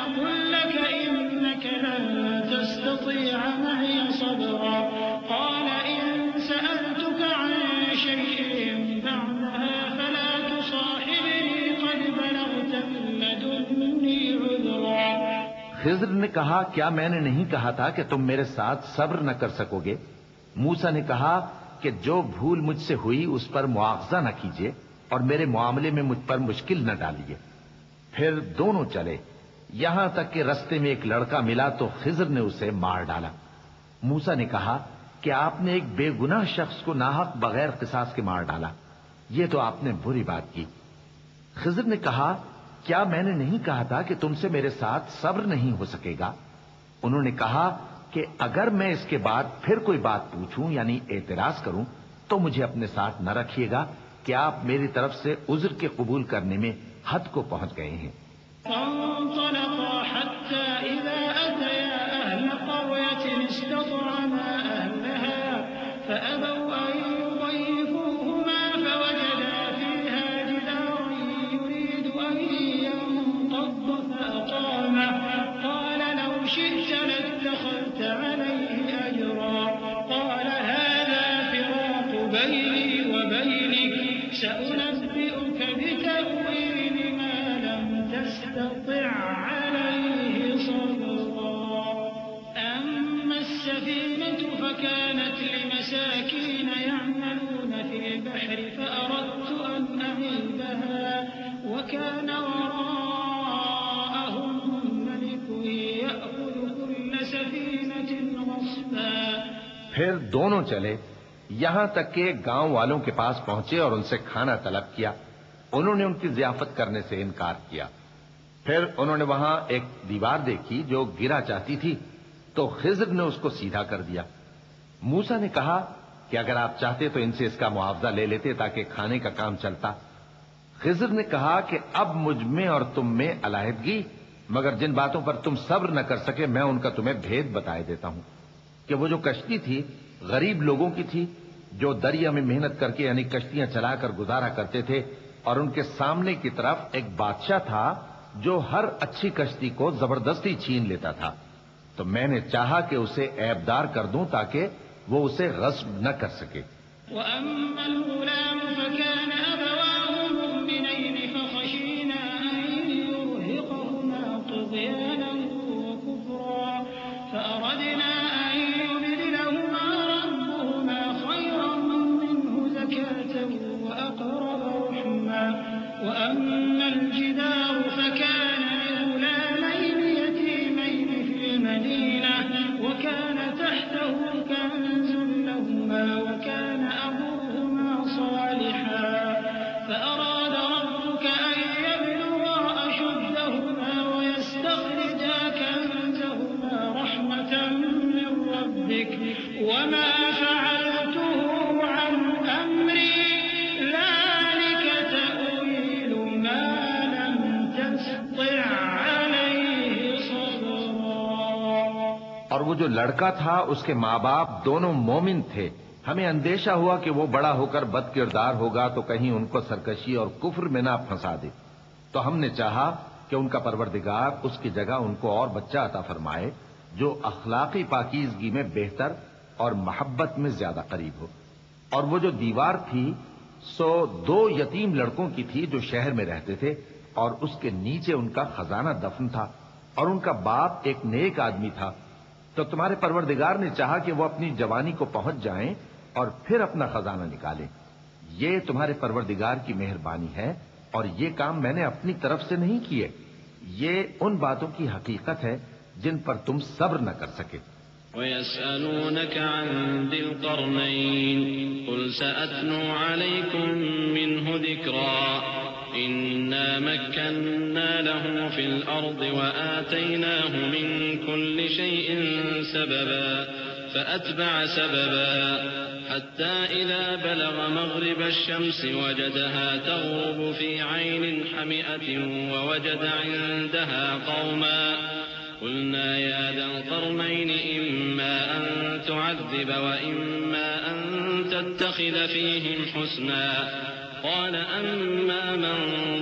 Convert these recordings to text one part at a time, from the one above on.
أقل لك إنك لن تستطيع معي صبرا قال إن سألتك عن شيء بعدها فلا تصاحبني قد بلغت من لدني عذرا۔ خضر نے کہا کیا میں نے نہیں کہا تھا کہ تم میرے ساتھ صبر نہ کر سکو گے؟ موسیٰ نے کہا کہ جو بھول مجھ سے ہوئی اس پر مواخذہ نہ کیجیے اور میرے معاملے میں مجھ پر مشکل نہ ڈالیے۔ پھر دونوں چلے یہاں تک کہ رستے میں ایک لڑکا ملا تو خضر نے اسے مار ڈالا۔ موسیٰ نے کہا کہ آپ نے ایک بے گناہ شخص کو ناحق بغیر قصاص کے مار ڈالا، یہ تو آپ نے بری بات کی۔ خضر نے کہا کیا میں نے نہیں کہا تھا کہ تم سے میرے ساتھ صبر نہیں ہو سکے گا؟ انہوں نے کہا کہ اگر میں اس کے بعد پھر کوئی بات پوچھوں یعنی اعتراض کروں تو مجھے اپنے ساتھ نہ رکھیے گا کہ آپ میری طرف سے عذر کے قبول کرنے میں حد کو پہنچ گئے ہیں۔ فانطلقا حتى إذا أتيا أهل قرية استطعما أهلها فأبوا أن يضيفوهما فوجدا فيها جدارا يريد أن ينقض فأقامه قال لو شئت لاتخذت عليه أجرا قال هذا فراق بيني وبينك سأنبئك بتأويل ما لم تستطع عليه صبرا أما السفينة فكانت لمساكين يعملون في البحر فأردت أن أعيبها وكان وراءهم ملك يأخذ كل سفينة غصبا۔ پھر دونوں چلے یہاں تک کہ گاؤں والوں کے پاس پہنچے اور ان سے کھانا طلب کیا۔ انہوں نے ان کی ضیافت کرنے سے انکار کیا۔ پھر انہوں نے وہاں ایک دیوار دیکھی جو گرا چاہتی تھی تو خضر نے اس کو سیدھا کر دیا۔ موسیٰ نے کہا کہ اگر آپ چاہتے تو ان سے اس کا معاوضہ لے لیتے تاکہ کھانے کا کام چلتا۔ خضر نے کہا کہ اب مجھ میں اور تم میں علیحدگی، مگر جن باتوں پر تم صبر نہ کر سکے میں ان کا تمہیں بھید بتائے دیتا ہوں کہ وہ جو کشتی تھی غریب لوگوں کی تھی جو دریا میں محنت کر کے یعنی کشتیاں چلا کر گزارا کرتے تھے، اور ان کے سامنے کی طرف ایک بادشاہ تھا جو ہر اچھی کشتی کو زبردستی چھین لیتا تھا، تو میں نے چاہا کہ اسے عیبدار کر دوں تاکہ وہ اسے غصب نہ کر سکے۔ وأما الغلام فكان أبواه مؤمنين فخشينا أن يرهقهما طغيانا وكفرا فأردنا أن يبدلهما ربهما خيرا منه زكاة وأقرب رحما وأما الجدار فكان لغلامين يتيمين في المدينة وكان تحته كنز لهما وكان أبوهما صالحا فأراد ربك أن يبلغا أشدهما ويستخرجا كنزهما رحمة من ربك وما فعلته عن أمري ذلك تأويل ما لم تستطع عليه صبرا۔ اور وہ جو لڑکا تھا اس کے ماں باپ دونوں مومن تھے، ہمیں اندیشہ ہوا کہ وہ بڑا ہو کر بد کردار ہوگا تو کہیں ان کو سرکشی اور کفر میں نہ پھنسا دے، تو ہم نے چاہا کہ ان کا پروردگار اس کی جگہ ان کو اور بچہ عطا فرمائے جو اخلاقی پاکیزگی میں بہتر اور محبت میں زیادہ قریب ہو۔ اور وہ جو دیوار تھی سو 2 یتیم لڑکوں کی تھی جو شہر میں رہتے تھے، اور اس کے نیچے ان کا خزانہ دفن تھا، اور ان کا باپ ایک نیک آدمی تھا۔ تو تمہارے پروردگار نے چاہا کہ وہ اپنی جوانی کو پہنچ جائیں اور پھر اپنا خزانہ نکالیں۔ یہ تمہارے پروردگار کی مہربانی ہے، اور یہ کام میں نے اپنی طرف سے نہیں کیے، یہ ان باتوں کی حقیقت ہے جن پر تم صبر نہ کر سکے۔ ويسألونك عن ذي القرنين قل سأتلو عليكم منه ذكرا إنا مكنا له في الأرض وآتيناه من كل شيء سببا فأتبع سببا حتى إذا بلغ مغرب الشمس وجدها تغرب في عين حمئة ووجد عندها قوما قلنا يا ذا القرنين إما أن تعذب وإما أن تتخذ فيهم حسنا قال أما من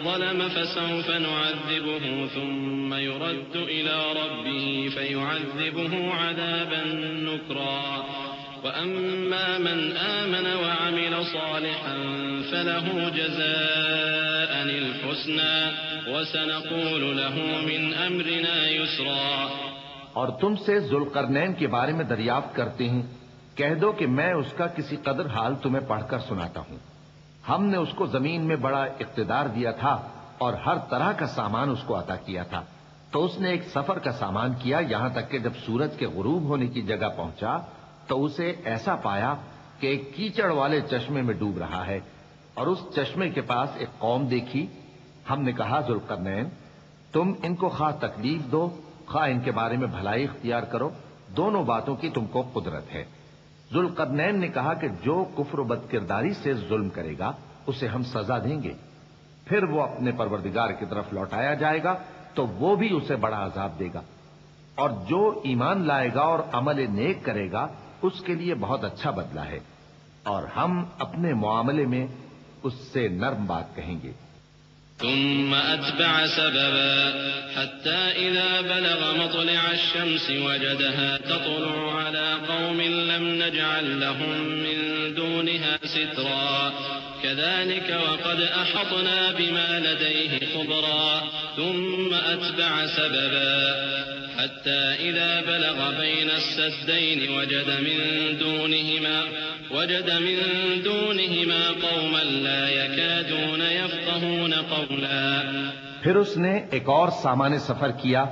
ظلم فسوف نعذبه ثم يرد إلى ربه فيعذبه عذابا نكرا وأما من آمن وعمل صالحا فله جزاء الحسنى وسنقول له من أمرنا يسرا. اور تم سے ذوالقرنین کے بارے میں دریافت کرتے ہیں، کہہ دو کہ میں اس کا کسی قدر حال تمہیں پڑھ کر سناتا ہوں. ہم نے اس کو زمین میں بڑا اقتدار دیا تھا اور ہر طرح کا سامان اس کو عطا کیا تھا. تو اس نے ایک سفر کا سامان کیا، یہاں تک کہ جب سورج کے غروب ہونے کی جگہ پہنچا تو اسے ایسا پایا کہ ایک کیچڑ والے چشمے میں ڈوب رہا ہے، اور اس چشمے کے پاس ایک قوم دیکھی. ہم نے کہا ذوالقرنین تم ان کو خواہ تکلیف دو خواہ ان کے بارے میں بھلائی اختیار کرو، دونوں باتوں کی تم کو قدرت ہے. ذوالقرنین نے کہا کہ جو کفر و بد کرداری سے ظلم کرے گا اسے ہم سزا دیں گے، پھر وہ اپنے پروردگار کی طرف لوٹایا جائے گا تو وہ بھی اسے بڑا عذاب دے گا، اور جو ایمان لائے گا اور عمل نیک کرے گا اس کے لیے بہت اچھا بدلہ ہے، اور ہم اپنے معاملے میں اس سے نرم بات کہیں گے. ثم أتبع سببا حتى إذا بلغ مطلع الشمس وجدها تطلع على قوم لم نجعل لهم من دونها سترا كذلك وقد أحطنا بما لديه خبرا ثم أتبع سببا حتى إذا بلغ بين السدين وجد من دونهما قوما لا يكادون يفقهون قولا. پھر اس نے ایک اور سامان سفر کیا،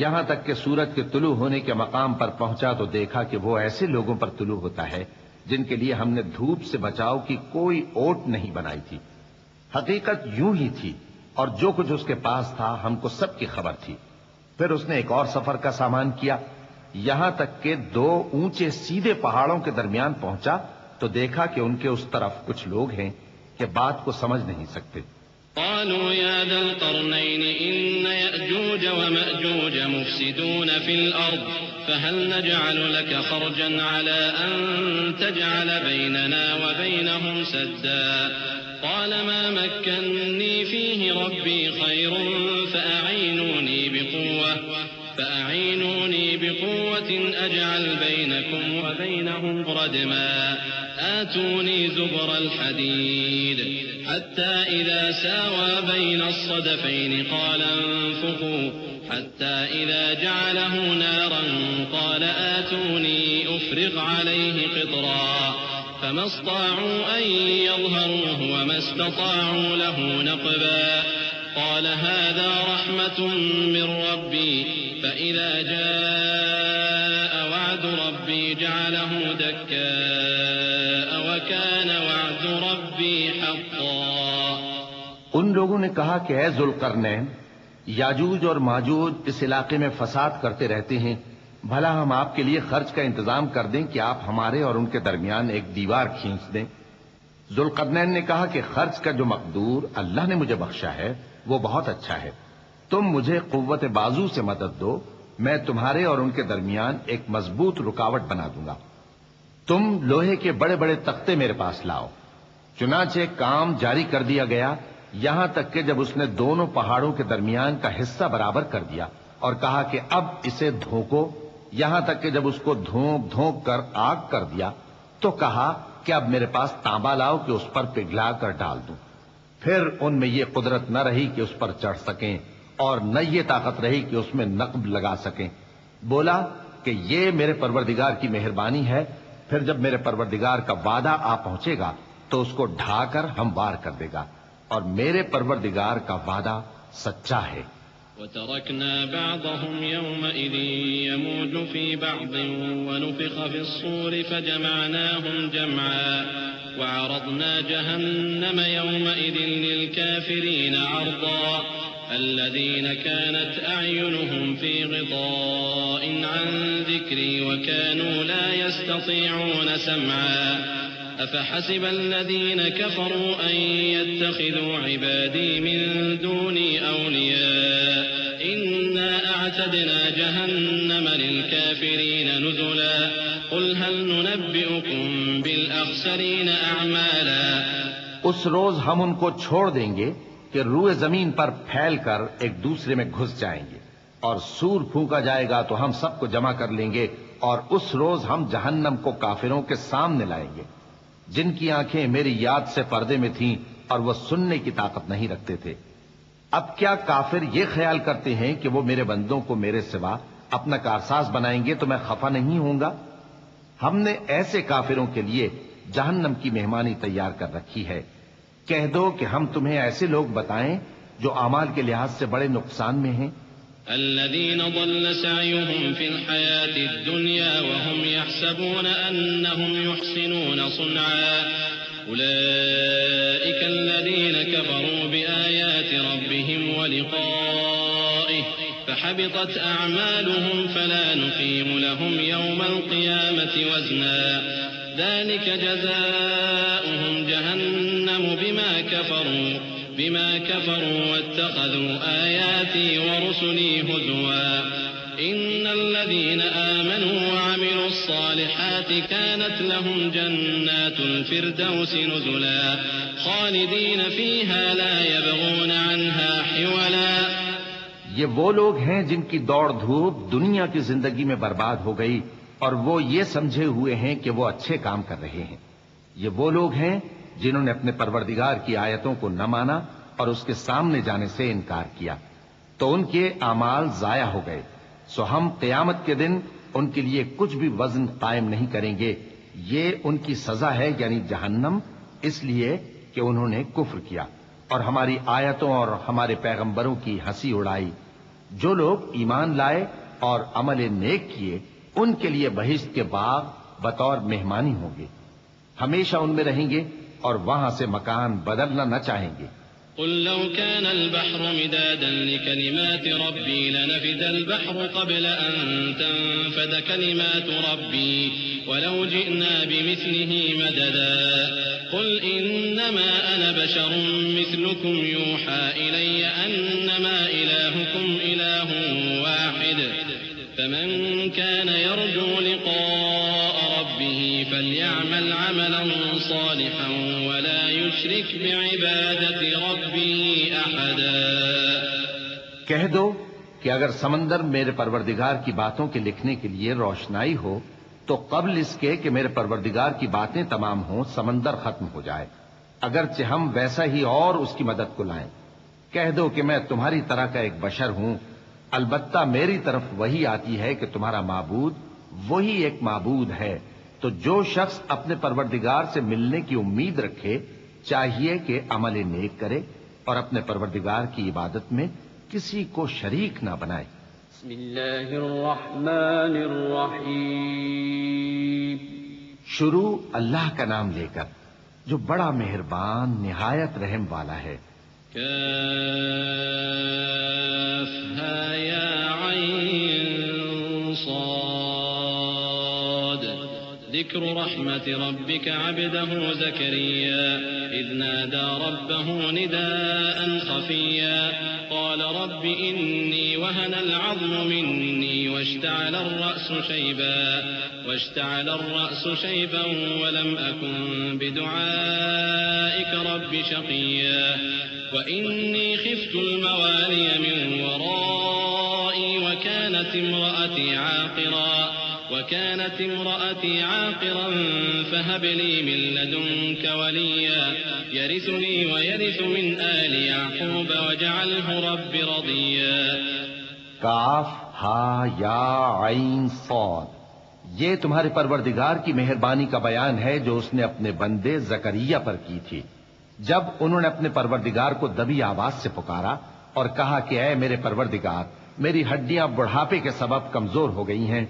یہاں تک کہ سورج کے طلوع ہونے کے مقام پر پہنچا تو دیکھا کہ وہ ایسے لوگوں پر طلوع ہوتا ہے جن کے لیے ہم نے دھوپ سے بچاؤ کی کوئی اوٹ نہیں بنائی تھی. حقیقت یوں ہی تھی اور جو کچھ اس کے پاس تھا ہم کو سب کی خبر تھی. پھر اس نے ایک اور سفر کا سامان کیا، یہاں تک کہ دو اونچے سیدھے پہاڑوں کے درمیان پہنچا تو دیکھا کہ ان کے اس طرف کچھ لوگ ہیں کہ بات کو سمجھ نہیں سکتے. قالوا يا ذا القرنين إن يأجوج ومأجوج مفسدون في الأرض فهل نجعل لك خرجا على أن تجعل بيننا وبينهم سدا قال ما مكنني فيه ربي خير فأعينوني بقوة أجعل بينكم وبينهم ردما آتوني زبر الحديد حتى إذا ساوى بين الصدفين قال انفخوا حتى إذا جعله نارا قال آتوني أفرغ عليه قطرا فما استطاعوا أن يظهروه وما استطاعوا له نقبا قال هذا رحمة من ربي فإذا جاء وعد ربي جعله دكاء وكان وعد ربي حقا. ان لوگوں نے کہا کہ اے ذوالقرنین، یاجوج اور ماجوج اس علاقے میں فساد کرتے رہتے ہیں، بھلا ہم آپ کے لیے خرچ کا انتظام کر دیں کہ آپ ہمارے اور ان کے درمیان ایک دیوار کھینچ دیں. ذوالقرنین نے کہا کہ خرچ کا جو مقدور اللہ نے مجھے بخشا ہے وہ بہت اچھا ہے. تم مجھے قوت بازو سے مدد دو، میں تمہارے اور ان کے درمیان ایک مضبوط رکاوٹ بنا دوں گا. تم لوہے کے بڑے بڑے تختے میرے پاس لاؤ. چنانچہ کام جاری کر دیا گیا، یہاں تک کہ جب اس نے دونوں پہاڑوں کے درمیان کا حصہ برابر کر دیا اور کہا کہ اب اسے دھوکو، یہاں تک کہ جب اس کو دھونک دھونک کر آگ کر دیا تو کہا کہ اب میرے پاس تانبا لاؤ کہ اس پر پگھلا کر ڈال دوں. پھر ان میں یہ قدرت نہ رہی کہ اس پر چڑھ سکیں اور نہ یہ طاقت رہی کہ اس میں نقب لگا سکیں. بولا کہ یہ میرے پروردگار کی مہربانی ہے. پھر جب میرے پروردگار کا وعدہ آ پہنچے گا تو اس کو ڈھا کر ہموار کر دے گا، اور میرے پروردگار کا وعدہ سچا ہے. وتركنا بعضهم يومئذ يموج في بعض ونفخ في الصور فجمعناهم جمعا وعرضنا جهنم يومئذ للكافرين عرضا الذين كانت أعينهم في غطاء عن ذكري وكانوا لا يستطيعون سمعا أفحسب الذين كفروا أن يتخذوا عبادي من دوني أولياء إنا أعتدنا جهنم للكافرين نزلا قل هل ننبئكم بالأخسرين أعمالا اس روز ہم ان کو چھوڑ دیں گے کہ روئے زمین پر پھیل کر ایک دوسرے میں گھس جائیں گے، اور سور پھونکا جائے گا تو ہم سب کو جمع کر لیں گے، اور اس روز ہم جہنم کو کافروں کے سامنے لائیں گے، جن کی آنکھیں میری یاد سے پردے میں تھیں اور وہ سننے کی طاقت نہیں رکھتے تھے۔ اب کیا کافر یہ خیال کرتے ہیں کہ وہ میرے بندوں کو میرے سوا اپنا کارساز بنائیں گے تو میں خفا نہیں ہوں گا؟ ہم نے ایسے کافروں کے لیے جہنم کی مہمانی تیار کر رکھی ہے۔ کہہ دو کہ ہم تمہیں ایسے لوگ بتائیں جو اعمال کے لحاظ سے بڑے نقصان میں ہیں۔ الذين ضل سعيهم في الحياة الدنيا وهم يحسبون أنهم يحسنون صنعا أولئك الذين كفروا بآيات ربهم ولقائه فحبطت أعمالهم فلا نقيم لهم يوم القيامة وزنا ذلك جزاؤهم جهنم بما كفروا واتخذوا آياتي ورسلي هزوا إن الذين آمنوا وعملوا الصالحات كانت لهم جنات الفردوس نزلا خالدين فيها لا يبغون عنها حولا۔ یہ وہ لوگ ہیں جن کی دوڑ دھوپ دنیا کی زندگی میں برباد ہو گئی اور وہ یہ سمجھے ہوئے ہیں کہ وہ اچھے کام کر رہے ہیں۔ یہ وہ لوگ ہیں جنہوں نے اپنے پروردگار کی آیتوں کو نہ مانا اور اس کے سامنے جانے سے انکار کیا، تو ان کے اعمال ضائع ہو گئے، سو ہم قیامت کے دن ان کے لیے کچھ بھی وزن قائم نہیں کریں گے۔ یہ ان کی سزا ہے، یعنی جہنم، اس لیے کہ انہوں نے کفر کیا اور ہماری آیتوں اور ہمارے پیغمبروں کی ہنسی اڑائی۔ جو لوگ ایمان لائے اور عمل نیک کیے ان کے لیے بہشت کے باغ بطور مہمانی ہوں گے، ہمیشہ ان میں رہیں گے اور وہاں سے مکان بدلنا نہ چاہیں گے۔ قل لو كان البحر مدادا لكلمات ربي لنفد البحر قبل أن تنفد كلمات ربي ولو جئنا بمثله مددا قل إنما أنا بشر مثلكم يوحى إلي أنما إلهكم إله واحد فمن كان يرجو لقاء ربه فليعمل عملا صالحا ولا يشرك بعبادة ربه أحدا۔ کہہ دو کہ اگر سمندر میرے پروردگار کی باتوں کے لکھنے کے لیے روشنائی ہو تو قبل اس کے کہ میرے پروردگار کی باتیں تمام ہوں سمندر ختم ہو جائے، اگرچہ ہم ویسا ہی اور اس کی مدد کو لائیں۔ کہہ دو کہ میں تمہاری طرح کا ایک بشر ہوں، البتہ میری طرف وہی آتی ہے کہ تمہارا معبود وہی ایک معبود ہے، تو جو شخص اپنے پروردگار سے ملنے کی امید رکھے چاہیے کہ عمل نیک کرے اور اپنے پروردگار کی عبادت میں کسی کو شریک نہ بنائے۔ بسم اللہ الرحمن الرحیم۔ شروع اللہ کا نام لے کر جو بڑا مہربان نہایت رحم والا ہے۔ كافها يا عين صاد ذكر رحمة ربك عبده زكريا إذ نادى ربه نداء خفيا قال رب إني وهن العظم مني واشتعل الرأس شيبا ولم أكن بدعائك رب شقيا وإني خفت الموالي من ورائي وكانت امرأتي عاقرا فهب لي من لدنك وليا يرثني ويرث من آل يعقوب واجعله رب رضيا۔ کاف ہا یا عین صاد، یہ تمہارے پروردگار کی مہربانی کا بیان ہے جو اس نے اپنے بندے زکریا پر کی تھی جب انہوں نے اپنے پروردگار کو دبی آواز سے پکارا اور کہا کہ اے میرے پروردگار، میری ہڈیاں بڑھاپے کے سبب کمزور ہو گئی ہیں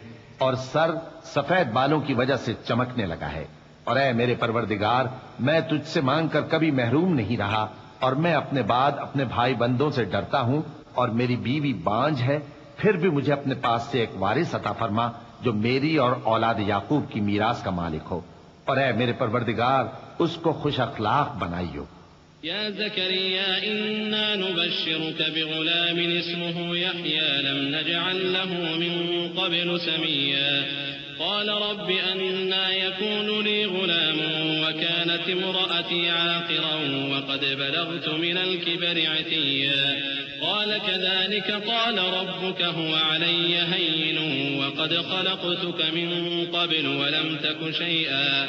اور سر سفید بالوں کی وجہ سے چمکنے لگا ہے، اور اے میرے پروردگار، میں تجھ سے مانگ کر کبھی محروم نہیں رہا اور میں اپنے بعد اپنے بھائی بندوں سے ڈرتا ہوں اور میری بیوی بانجھ ہے، پھر بھی مجھے اپنے پاس سے ایک وارث عطا فرما جو میری اور اولاد یعقوب کی میراث کا مالک ہو، اور اے میرے پروردگار اس کو خوش اخلاق بنائیو۔ يا زكريا إنا نبشرك بغلام اسمه يحيى لم نجعل له من قبل سميا قال رب أنى يكون لي غلام وكانت امرأتي عاقرا وقد بلغت من الكبر عتيا قال كذلك قال ربك هو علي هين وقد خلقتك من قبل ولم تك شيئا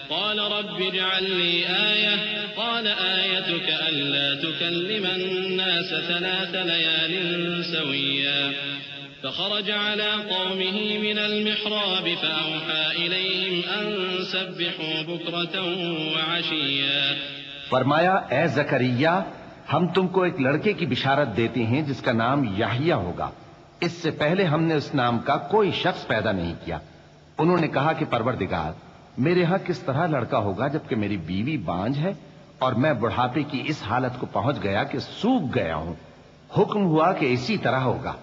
قال رب اجعل لي آية قال آيتك ألا تكلم الناس 3 ليال سويا فخرج على قومه من المحراب فأوحى إليهم أن سبحوا بكرة وعشيا فرمایا اے زکریا ہم تم کو ایک لڑکے کی بشارت دیتے ہیں جس کا نام یحییٰ ہوگا. اس سے پہلے ہم نے اس نام کا کوئی شخص پیدا نہیں کیا. انہوں نے کہا کہ پروردگار میرے ہاں کس طرح لڑکا ہوگا جبکہ میری بیوی بانجھ ہے اور میں بڑھاپے کی اس حالت کو پہنچ گیا کہ سوکھ گیا ہوں. حکم ہوا کہ اسی طرح ہوگا.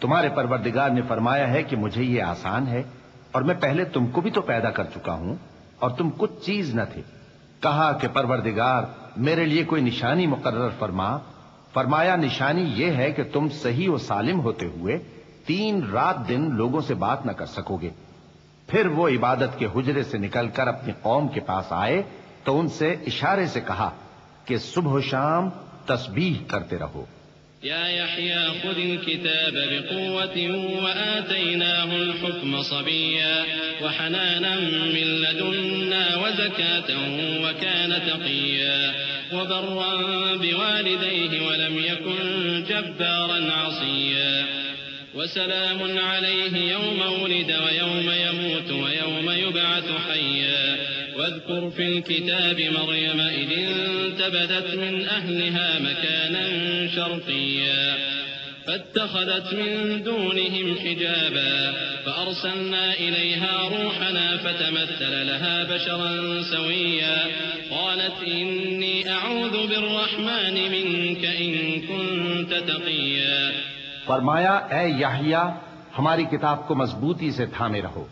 تمہارے پروردگار نے فرمایا ہے کہ مجھے یہ آسان ہے اور میں پہلے تم کو بھی تو پیدا کر چکا ہوں اور تم کچھ چیز نہ تھے. کہا کہ پروردگار میرے لیے کوئی نشانی مقرر فرما. فرمایا نشانی یہ ہے کہ تم صحیح و سالم ہوتے ہوئے 3 رات دن لوگوں سے بات نہ کر سکو گے. پھر وہ عبادت کے حجرے سے نکل کر اپنی قوم کے پاس آئے تو ان سے اشارے سے کہا کہ صبح و شام تسبیح کرتے رہو. يا يحيى خذ الكتاب بقوة وآتيناه الحكم صبيا وحنانا من لدنا وزكاة وكان تقيا وبرا بوالديه ولم يكن جبارا عصيا وسلام عليه يوم ولد ويوم يموت ويوم يبعث حيا واذكر في الكتاب مريم إذ انتبذت من أهلها مكانا شرقيا فاتخذت من دونهم حجابا فأرسلنا إليها روحنا فتمثل لها بشرا سويا قالت إني أعوذ بالرحمن منك إن كنت تقيا. فرمایا اے یحییٰ ہماری کتاب کو مضبوطی سے تھامے رہو.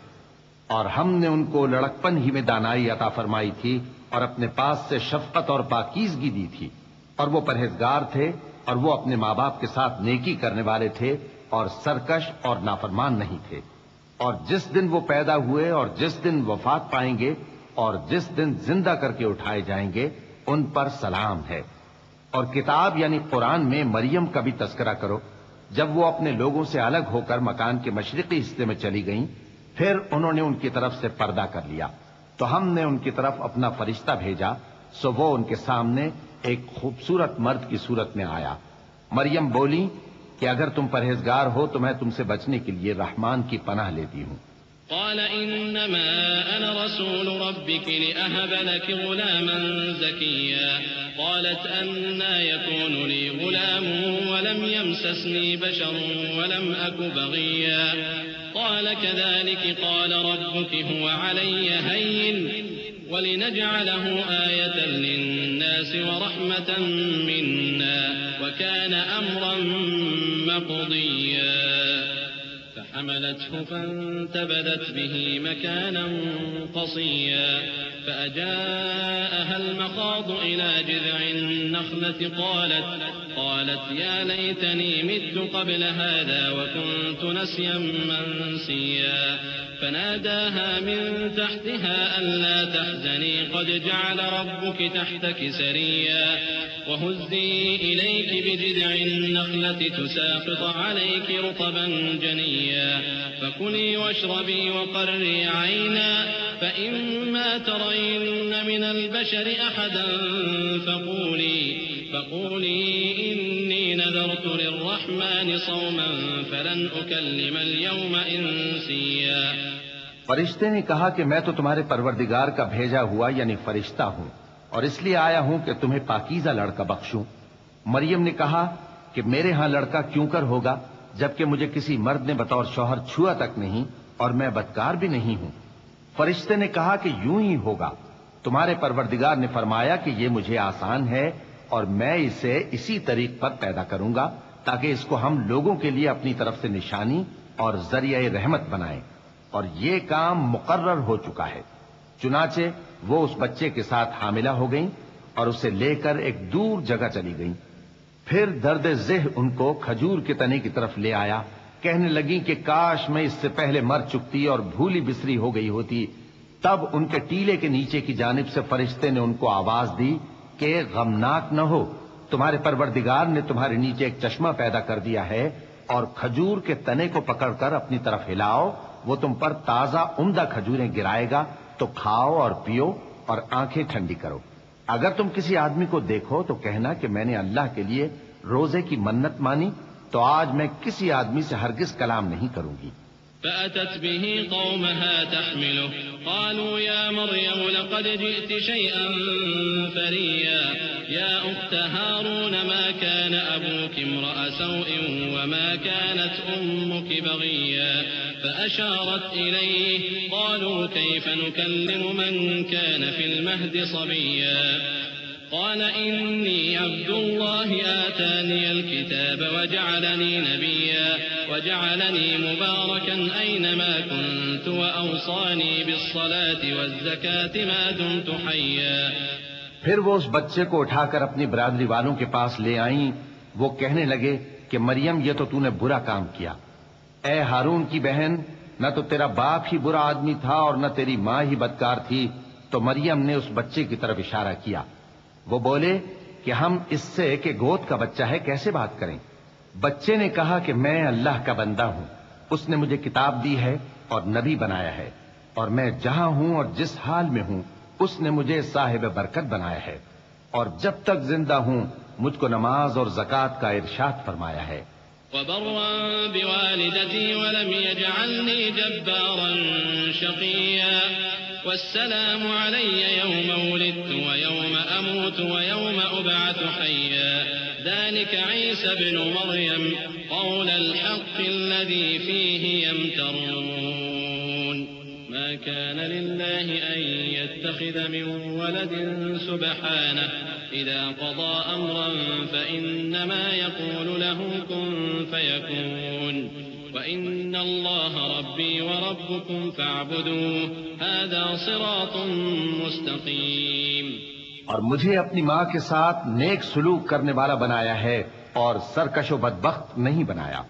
اور ہم نے ان کو لڑکپن ہی میں دانائی عطا فرمائی تھی اور اپنے پاس سے شفقت اور پاکیزگی دی تھی اور وہ پرہیزگار تھے اور وہ اپنے ماں باپ کے ساتھ نیکی کرنے والے تھے اور سرکش اور نافرمان نہیں تھے. اور جس دن وہ پیدا ہوئے اور جس دن وفات پائیں گے اور جس دن زندہ کر کے اٹھائے جائیں گے ان پر سلام ہے. اور کتاب یعنی قرآن میں مریم کا بھی تذکرہ کرو. جب وہ اپنے لوگوں سے الگ ہو کر مکان کے مشرقی حصے میں چلی گئیں پھر انہوں نے ان کی طرف سے پردہ کر لیا تو ہم نے ان کی طرف اپنا فرشتہ بھیجا سو وہ ان کے سامنے ایک خوبصورت مرد کی صورت میں آیا. مریم بولی کہ اگر تم پرہیزگار ہو تو میں تم سے بچنے کے لیے رحمان کی پناہ لیتی ہوں. قال إنما أنا رسول ربك لأهب لك غلاما زكيا قالت أنى يكون لي غلام ولم يمسسني بشر ولم أك بغيا قال كذلك قال ربك هو علي هين ولنجعله آية للناس ورحمة منا وكان أمرا مقضيا فحملته فانتبذت به مكانا قصيا فأجاءها المخاض إلى جذع النخلة قالت يا ليتني مت قبل هذا وكنت نسيا منسيا فناداها من تحتها ألا تحزني قد جعل ربك تحتك سريا وهزي إليك بجذع النخلة تساقط عليك رطبا جنيا فكلي واشربي وقري عينا فإما ترين من البشر أحدا فقولي إني نذرت للرحمن صوما فلن أكلم اليوم إنسيا. فرشتے نے کہا کہ میں تو تمہارے پروردگار کا بھیجا ہوا یعنی فرشتہ ہوں اور اس لیے آیا ہوں کہ تمہیں پاکیزہ لڑکا بخشوں. مریم نے کہا کہ میرے ہاں لڑکا کیوں کر ہوگا جبکہ مجھے کسی مرد نے بطور شوہر چھوا تک نہیں اور میں بدکار بھی نہیں ہوں. فرشتے نے کہا کہ یوں ہی ہوگا. تمہارے پروردگار نے فرمایا کہ یہ مجھے آسان ہے اور میں اسے اسی طریق پر پیدا کروں گا تاکہ اس کو ہم لوگوں کے لیے اپنی طرف سے نشانی اور ذریعہ رحمت بنائیں. اور یہ کام مقرر ہو چکا ہے. چنانچہ وہ اس بچے کے ساتھ حاملہ ہو گئیں اور اسے لے کر ایک دور جگہ چلی گئیں۔ پھر درد ذہ ان کو کھجور کے تنے کی طرف لے آیا، کہنے لگیں کہ کاش میں اس سے پہلے مر چکتی اور بھولی بسری ہو گئی ہوتی۔ تب ان کے ٹیلے کے نیچے کی جانب سے فرشتے نے ان کو آواز دی کہ غمناک نہ ہو، تمہارے پروردگار نے تمہارے نیچے ایک چشمہ پیدا کر دیا ہے، اور کھجور کے تنے کو پکڑ کر اپنی طرف ہلاؤ، وہ تم پر تازہ عمدہ کھجوریں گرائے گا، تو کھاؤ اور پیو اور آنکھیں ٹھنڈی کرو۔ اگر تم کسی آدمی کو دیکھو تو کہنا کہ میں نے اللہ کے لیے روزے کی منت مانی، تو آج میں کسی آدمی سے ہرگز کلام نہیں کروں گی۔ فأتت به قومها تحمله قالوا يا مريم لقد جئت شيئا فريا يا أخت هارون ما كان أبوك امرأ سوء وما كانت أمك بغيا فأشارت إليه قالوا كيف نكلم من كان في المهد صبيا قال إني عبد الله آتاني الكتاب وجعلني نبيا وجعلني مباركا أينما كنت وأوصاني بالصلاة والزكاة ما دمت حيا۔ پھر وہ اس بچے کو اٹھا کر اپنی برادری والوں کے پاس لے آئیں۔ وہ کہنے لگے کہ مریم یہ تو نے برا کام کیا، اے ہارون کی بہن، نہ تو تیرا باپ ہی برا آدمی تھا اور نہ تیری ماں ہی بدکار تھی۔ تو مریم نے اس بچے کی طرف اشارہ کیا۔ وہ بولے کہ ہم اس سے کہ گود کا بچہ ہے کیسے بات کریں؟ بچے نے کہا کہ میں اللہ کا بندہ ہوں، اس نے مجھے کتاب دی ہے اور نبی بنایا ہے، اور میں جہاں ہوں اور جس حال میں ہوں اس نے مجھے صاحب برکت بنایا ہے، اور جب تک زندہ ہوں مجھ کو نماز اور زکوٰۃ کا ارشاد فرمایا ہے۔ وبرا بوالدتي ولم يجعلني جبارا شقيا والسلام علي يوم ولدت ويوم أموت ويوم أبعث حيا ذلك عيسى ابن مريم قول الحق الذي فيه يمترون ما كان لله أن يتخذ من ولد سبحانه إذا قضى أمرا فإنما يقول له كن فيكون وإن الله ربي وربكم فاعبدوه هذا صراط مستقيم۔ اور مجھے اپنی ماں کے ساتھ نیک سلوک کرنے والا بنایا ہے اور سرکش و بدبخت نہیں بنایا،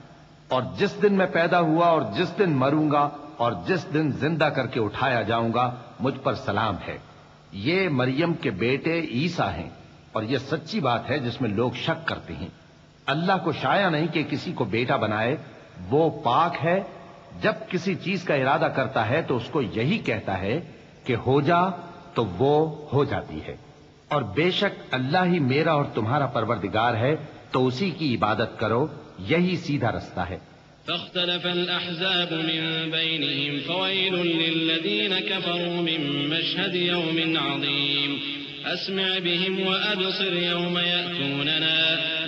اور جس دن میں پیدا ہوا اور جس دن مروں گا اور جس دن زندہ کر کے اٹھایا جاؤں گا مجھ پر سلام ہے۔ یہ مریم کے بیٹے عیسیٰ ہیں، اور یہ سچی بات ہے جس میں لوگ شک کرتے ہیں۔ اللہ کو شایع نہیں کہ کسی کو بیٹا بنائے، وہ پاک ہے، جب کسی چیز کا ارادہ کرتا ہے تو اس کو یہی کہتا ہے کہ ہو جا تو وہ ہو جاتی ہے، اور بے شک اللہ ہی میرا اور تمہارا پروردگار ہے، تو اسی کی عبادت کرو، یہی سیدھا رستہ ہے۔ فاختلف الأحزاب من بينهم فويل للذين كفروا من مشهد يوم عظيم أسمع بهم وأبصر يوم يأتوننا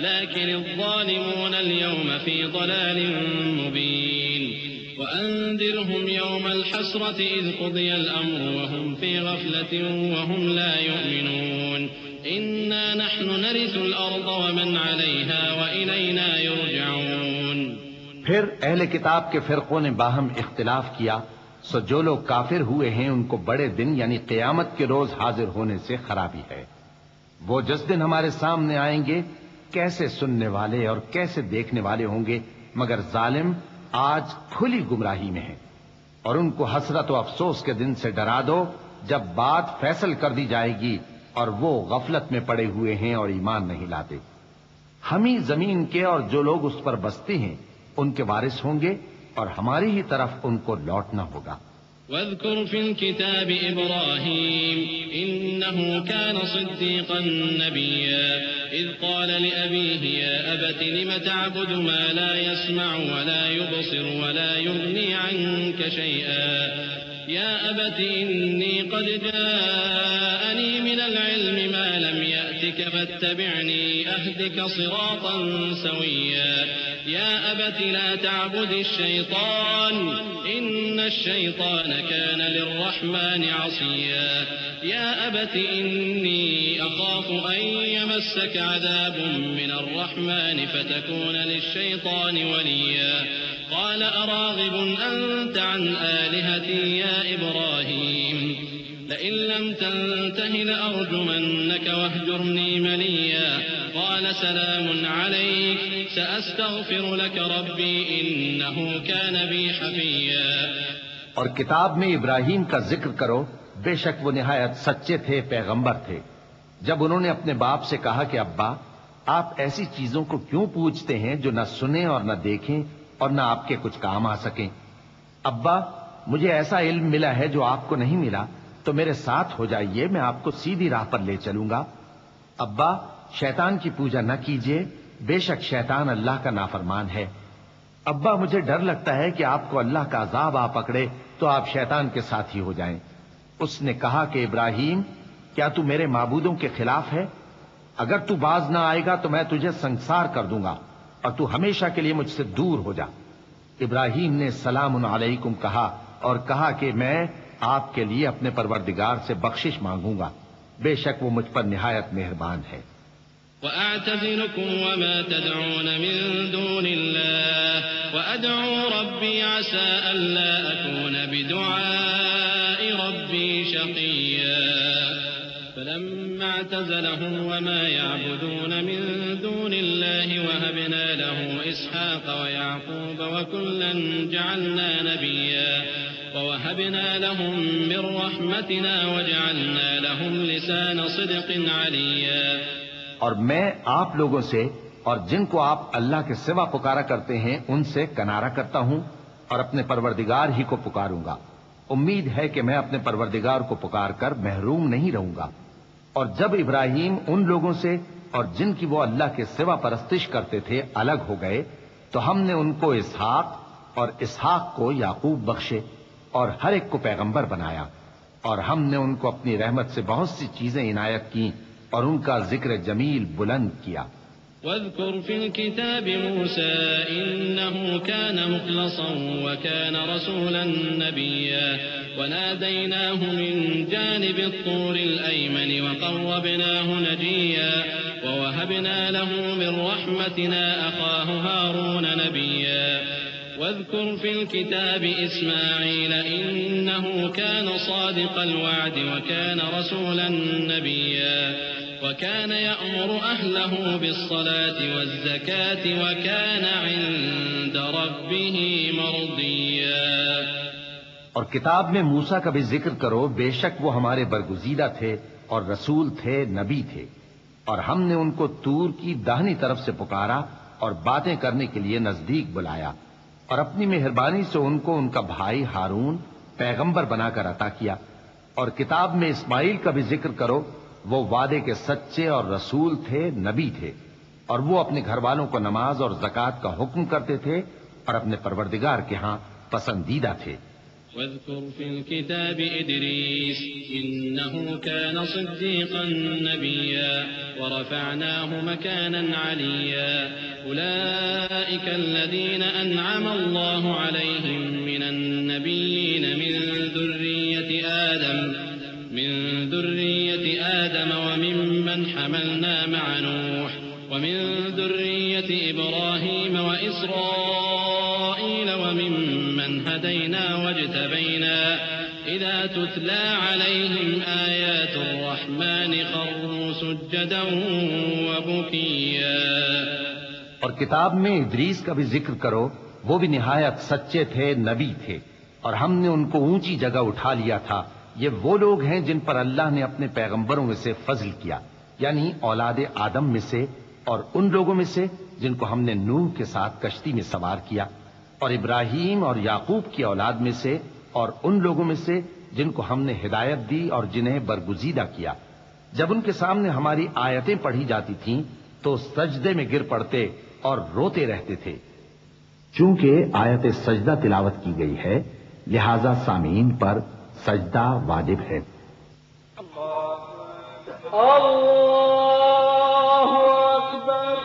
لكن الظالمون اليوم في ضلال مبين وأنذرهم يوم الحسرة إذ قضي الأمر وهم في غفلة وهم لا يؤمنون إنا نحن نرث الأرض ومن عليها وإلينا يرجعون۔ پھر اہل کتاب کے فرقوں نے باہم اختلاف کیا، سو جو لوگ کافر ہوئے ہیں ان کو بڑے دن یعنی قیامت کے روز حاضر ہونے سے خرابی ہے۔ وہ جس دن ہمارے سامنے آئیں گے کیسے سننے والے اور کیسے دیکھنے والے ہوں گے، مگر ظالم آج کھلی گمراہی میں ہیں۔ اور ان کو حسرت و افسوس کے دن سے ڈرا دو جب بات فیصل کر دی جائے گی اور وہ غفلت میں پڑے ہوئے ہیں اور ایمان نہیں لاتے۔ ہم ہی زمین کے اور جو لوگ اس پر بستے ہیں ان کے وارث ہوں گے، اور ہماری ہی طرف ان کو لوٹنا ہوگا۔ واذكر في الكتاب إبراهيم إنه كان صديقا نبيا إذ قال لأبيه يا أبت لم تعبد ما لا يسمع ولا يبصر ولا يغني عنك شيئا يا أبت إني قد جاءني من العلم ما لم يأتك فاتبعني أهدك صراطا سويا يا أبت لا تعبد الشيطان إن الشيطان كان للرحمن عصيا يا أبت إني أخاف أن يمسك عذاب من الرحمن فتكون للشيطان وليا قال أراغب أنت عن آلهتي يا إبراهيم لئن لم تنته لأرجمنك واهجرني مليا قال سلام عليك سأستغفر لك ربي إنه كان بي حفيا۔ اور کتاب میں ابراہیم کا ذکر کرو، بے شک وہ نہایت سچے تھے، پیغمبر تھے۔ جب انہوں نے اپنے باپ سے کہا کہ ابا آپ ایسی چیزوں کو کیوں پوچھتے ہیں جو نہ سنیں اور نہ دیکھیں اور نہ آپ کے کچھ کام آ سکیں؟ ابا مجھے ایسا علم ملا ہے جو آپ کو نہیں ملا، تو میرے ساتھ ہو جائیے، میں آپ کو سیدھی راہ پر لے چلوں گا۔ ابا شیطان کی پوجا نہ کیجیے، بے شک شیطان اللہ کا نافرمان ہے۔ ابا مجھے ڈر لگتا ہے کہ آپ کو اللہ کا عذاب آ پکڑے تو آپ شیطان کے ساتھی ہو جائیں۔ اس نے کہا کہ ابراہیم کیا تو میرے معبودوں کے خلاف ہے؟ اگر تو باز نہ آئے گا تو میں تجھے سنسار کر دوں گا اور تو ہمیشہ کے لیے مجھ سے دور ہو جا۔ ابراہیم نے سلام علیکم کہا اور کہا کہ میں آپ کے لیے اپنے پروردگار سے بخشش مانگوں گا، بے شک وہ مجھ پر نہایت مہربان ہے۔ وأعتزلكم وما تدعون من دون الله وأدعو ربي عسى ألا أكون بدعاء ربي شقيا۔ فلما اعتزلهم وما يعبدون من دون الله وهبنا له إسحاق ويعقوب وكلا جعلنا نبيا ووهبنا لهم من رحمتنا وجعلنا لهم لسان صدق عليا۔ اور میں آپ لوگوں سے اور جن کو آپ اللہ کے سوا پکارا کرتے ہیں ان سے کنارہ کرتا ہوں اور اپنے پروردگار ہی کو پکاروں گا۔ امید ہے کہ میں اپنے پروردگار کو پکار کر محروم نہیں رہوں گا۔ اور جب ابراہیم ان لوگوں سے اور جن کی وہ اللہ کے سوا پرستش کرتے تھے الگ ہو گئے تو ہم نے ان کو اسحاق اور اسحاق کو یعقوب بخشے اور ہر ایک کو پیغمبر بنایا، اور ہم نے ان کو اپنی رحمت سے بہت سی چیزیں عنایت کی اور ان کا ذکر جمیل بلند کیا۔ واذكر في الكتاب موسى إنه كان مخلصا وكان رسولا نبيا وناديناه من جانب الطور الأيمن وقربناه نجيا ووهبنا له من رحمتنا أخاه هارون نبيا۔ واذكر في الكتاب إسماعيل إنه كان صادق الوعد وكان رسولا نبيا وكان يأمر أهله بالصلاة والزكاة وكان عند ربه مرضيا۔ اور کتاب میں موسیٰ کا بھی ذکر کرو، بے شک وہ ہمارے برگزیدہ تھے اور رسول تھے، نبی تھے، اور ہم نے ان کو طور کی داہنی طرف سے پکارا اور باتیں کرنے کے لیے نزدیک بلایا، اور اپنی مہربانی سے ان کو ان کا بھائی ہارون پیغمبر بنا کر عطا کیا۔ اور کتاب میں اسماعیل کا بھی ذکر کرو، وہ وعدے کے سچے اور رسول تھے، نبی تھے، اور وہ اپنے گھر والوں کو نماز اور زکوٰۃ کا حکم کرتے تھے اور اپنے پروردگار کے ہاں پسندیدہ تھے۔ واذكر في الكتاب إدريس إنه كان صديقا نبيا ورفعناه مكانا عليا۔ أولئك الذين أنعم الله عليهم من النبيين من ذرية آدم وممن حملنا مع نوح ومن ذرية إبراهيم وإسرائيل وممن هدينا واجتبينا إذا تتلى عليهم آيات الرحمن خروا سجدا وبكيا۔ اور کتاب میں ادریس کا بھی ذکر کرو، وہ بھی نہایت سچے تھے، نبی تھے، اور ہم نے ان کو اونچی جگہ اٹھا لیا تھا۔ یہ وہ لوگ ہیں جن پر اللہ نے اپنے پیغمبروں میں سے فضل کیا، یعنی اولاد آدم میں سے، اور ان لوگوں میں سے جن کو ہم نے نوح کے ساتھ کشتی میں سوار کیا، اور ابراہیم اور یعقوب کی اولاد میں سے، اور ان لوگوں میں سے جن کو ہم نے ہدایت دی اور جنہیں برگزیدہ کیا۔ جب ان کے سامنے ہماری آیتیں پڑھی جاتی تھیں تو سجدے میں گر پڑتے اور روتے رہتے تھے۔ چونکہ آیت سجدہ تلاوت کی گئی ہے لہذا سامعین پر سجدہ واجب ہے۔ اللہ اکبر۔